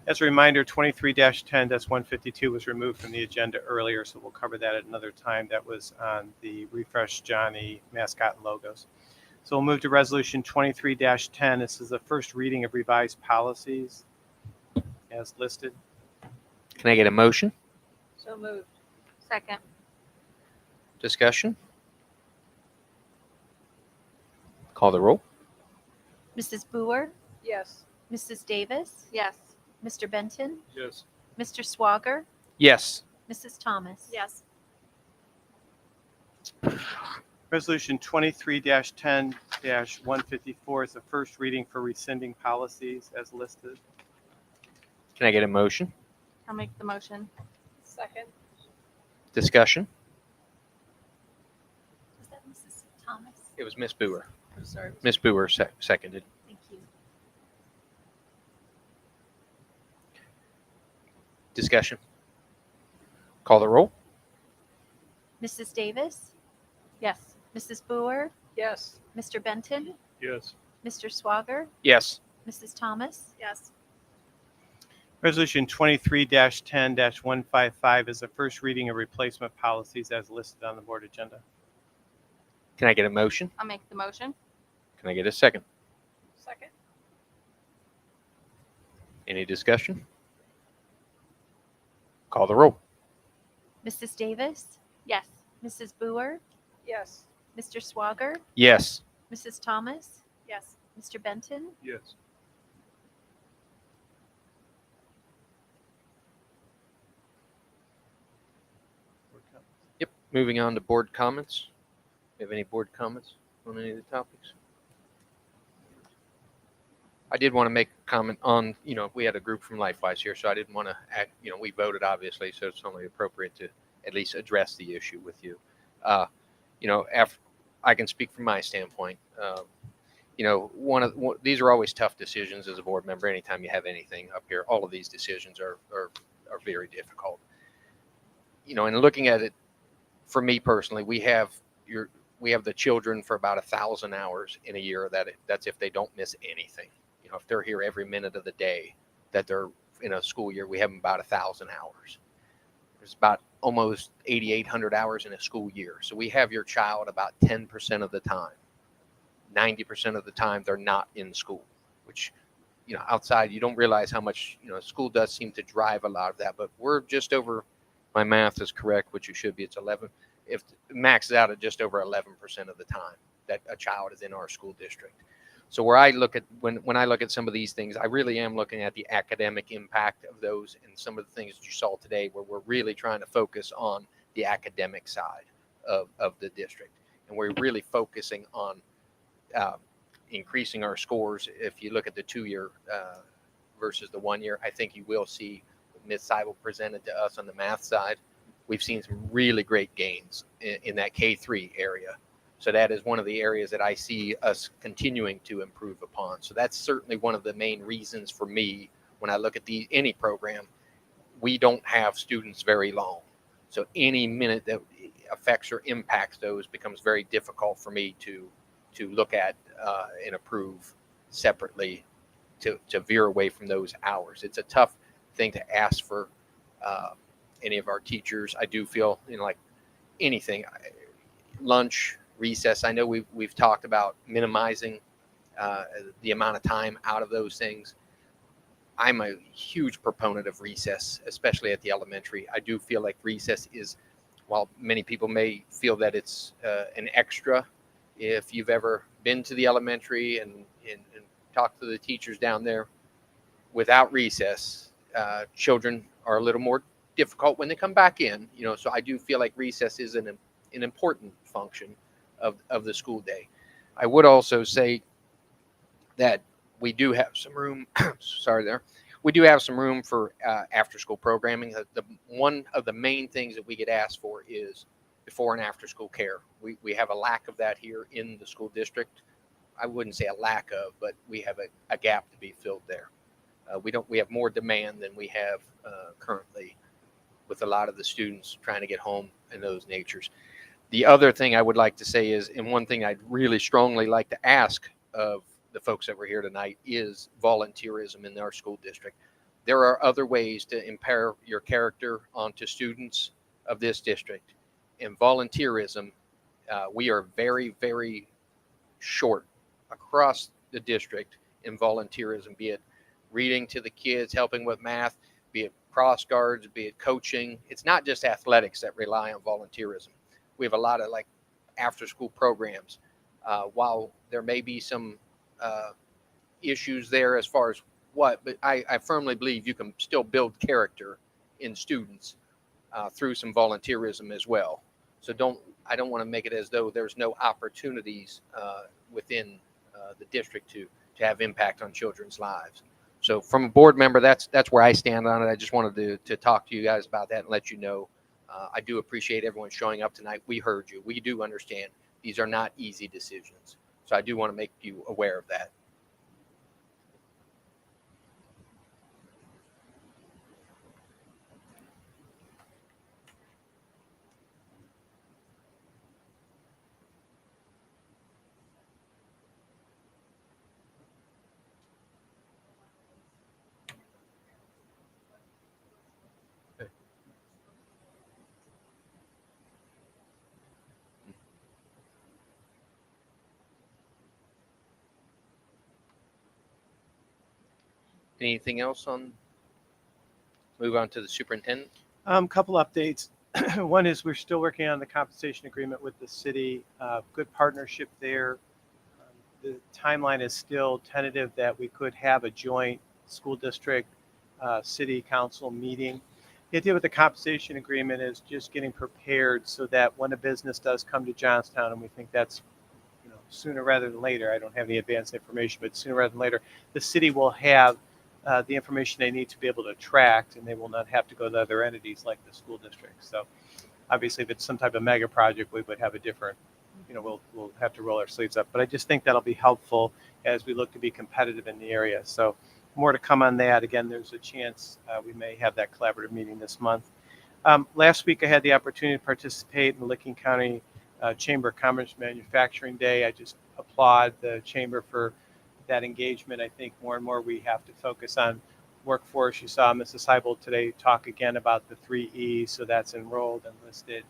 As a reminder, 23-10-152 was removed from the agenda earlier, so we'll cover that at another time. That was on the Refresh Johnny mascot and logos. So we'll move to resolution 23-10. This is the first reading of revised policies as listed. Can I get a motion? So moved. Second. Discussion? Call the roll. Mrs. Boer? Yes. Mrs. Davis? Yes. Mr. Benton? Yes. Mr. Swager? Yes. Mrs. Thomas? Yes. Resolution 23-10-154 is the first reading for rescinding policies as listed. Can I get a motion? I'll make the motion. Second. Discussion? Was that Mrs. Thomas? It was Miss Boer. I'm sorry. Miss Boer seconded. Thank you. Discussion? Call the roll. Mrs. Davis? Yes. Mrs. Boer? Yes. Mr. Benton? Yes. Mr. Swager? Yes. Mrs. Thomas? Yes. Resolution 23-10-155 is the first reading of replacement policies as listed on the board agenda. Can I get a motion? I'll make the motion. Can I get a second? Second. Any discussion? Call the roll. Mrs. Davis? Yes. Mrs. Boer? Yes. Mr. Swager? Yes. Mrs. Thomas? Yes. Mr. Benton? Yes. Yep. Moving on to board comments. Do you have any board comments on any of the topics? I did want to make a comment on, we had a group from LifeWise here, so I didn't want to act, we voted obviously, so it's only appropriate to at least address the issue with you. After I can speak from my standpoint, these are always tough decisions as a board member. Anytime you have anything up here, all of these decisions are very difficult. And looking at it, for me personally, we have the children for about 1,000 hours in a year. That's if they don't miss anything. If they're here every minute of the day that they're in a school year, we have them about 1,000 hours. There's about almost 8,800 hours in a school year. So we have your child about 10% of the time. 90% of the time they're not in school, which, outside you don't realize how much, school does seem to drive a lot of that, but we're just over, my math is correct, which you should be, it's 11. If it maxes out at just over 11% of the time that a child is in our school district. So where I look at, when I look at some of these things, I really am looking at the academic impact of those and some of the things that you saw today where we're really trying to focus on the academic side of the district. And we're really focusing on increasing our scores. If you look at the 2-year versus the 1 year, I think you will see Ms. Seibel presented to us on the math side. We've seen some really great gains in that K-3 area. So that is one of the areas that I see us continuing to improve upon. So that's certainly one of the main reasons for me when I look at any program, we don't have students very long. So any minute that affects or impacts those becomes very difficult for me to look at and approve separately to veer away from those hours. It's a tough thing to ask for any of our teachers. I do feel, like anything, lunch, recess, I know we've talked about minimizing the amount of time out of those things. I'm a huge proponent of recess, especially at the elementary. I do feel like recess is, while many people may feel that it's an extra, if you've ever been to the elementary and talked to the teachers down there, without recess, children are a little more difficult when they come back in. So I do feel like recess is an important function of the school day. I would also say that we do have some room. We do have some room for after-school programming. One of the main things that we get asked for is before and after-school care. We have a lack of that here in the school district. I wouldn't say a lack of, but we have a gap to be filled there. We have more demand than we have currently, with a lot of the students trying to get home and those natures. The other thing I would like to say is, and one thing I'd really strongly like to ask of the folks that were here tonight, is volunteerism in our school district. There are other ways to impair your character onto students of this district. And volunteerism, we are very, very short across the district in volunteerism, be it reading to the kids, helping with math, be it cross guards, be it coaching. It's not just athletics that rely on volunteerism. We have a lot of after school programs. While there may be some issues there as far as but I firmly believe you can still build character in students through some volunteerism as well. So I don't want to make it as though there's no opportunities within the district to have impact on children's lives. So from a board member, that's where I stand on it. I just wanted to talk to you guys about that and let you know. I do appreciate everyone showing up tonight. We heard you. We do understand these are not easy decisions. So I do want to make you aware of that. Anything else move on to the superintendent? Couple updates. One is we're still working on the compensation agreement with the city. Good partnership there. The timeline is still tentative that we could have a joint school district city council meeting. The idea with the compensation agreement is just getting prepared so that when a business does come to Johnstown, and we think that's sooner rather than later, I don't have any advanced information, but sooner rather than later, the city will have the information they need to be able to attract, and they will not have to go to other entities like the school district. So obviously, if it's some type of mega project, we would have a different, we'll have to roll our sleeves up. But I just think that'll be helpful as we look to be competitive in the area. So more to come on that. Again, there's a chance we may have that collaborative meeting this month. Last week, I had the opportunity to participate in the Licking County Chamber of Commerce Manufacturing Day. I just applaud the chamber for that engagement. I think more and more we have to focus on workforce. You saw Mrs. Heibold today talk again about the 3 E's. So that's enrolled, enlisted,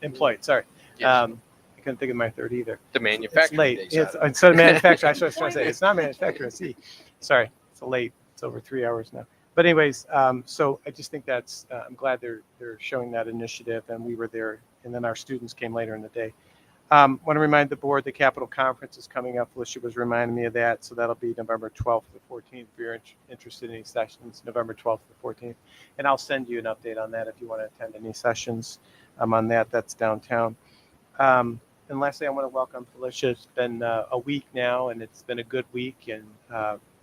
employed. Sorry. Yes. I couldn't think of my third either. The manufacturing. It's late. Instead of manufacturing, I was trying to say it's not manufacturing. See, sorry, it's late. It's over 3 hours now. But anyways, so I just think that's. I'm glad they're showing that initiative, and we were there, and then our students came later in the day. Want to remind the board the Capitol Conference is coming up. Felicia was reminding me of that. So that'll be November 12th to 14th. If you're interested in any sessions, November 12th to 14th. And I'll send you an update on that if you want to attend any sessions on that. That's downtown. And lastly, I want to welcome Felicia. It's been a week now, and it's been a good week. And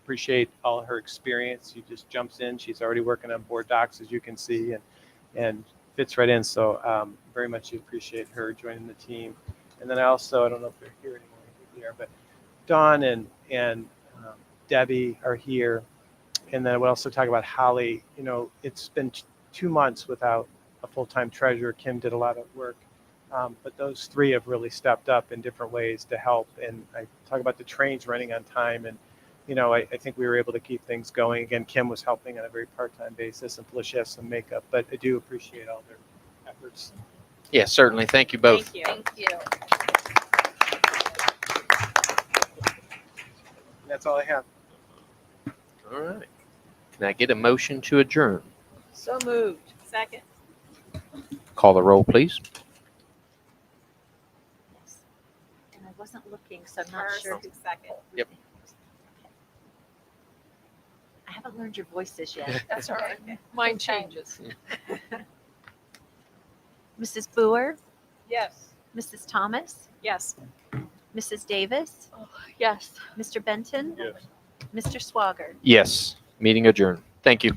appreciate all her experience. She just jumps in. She's already working on board docs, as you can see, and fits right in. So very much appreciate her joining the team. And then I don't know if they're here anymore, but Dawn and Debbie are here. And then we'll also talk about Holly. You know, it's been 2 months without a full-time treasurer. Kim did a lot of work. But those three have really stepped up in different ways to help. And I talk about the trains running on time. And, you know, I think we were able to keep things going. Again, Kim was helping on a very part-time basis, and Felicia has some makeup. But I do appreciate all their efforts. Yes, certainly. Thank you both. Thank you. And that's all I have. All right. Can I get a motion to adjourn? So moved. Second. Call the roll, please. And I wasn't looking, so I'm not First, sure. second. Yep. I haven't learned your voices yet. That's all right. Mine changes. Mrs. Boer, Yes. Mrs. Thomas, Yes. Mrs. Davis, Yes. Mr. Benton, Yes. Mr. Swager. Yes. Meeting adjourned. Thank you.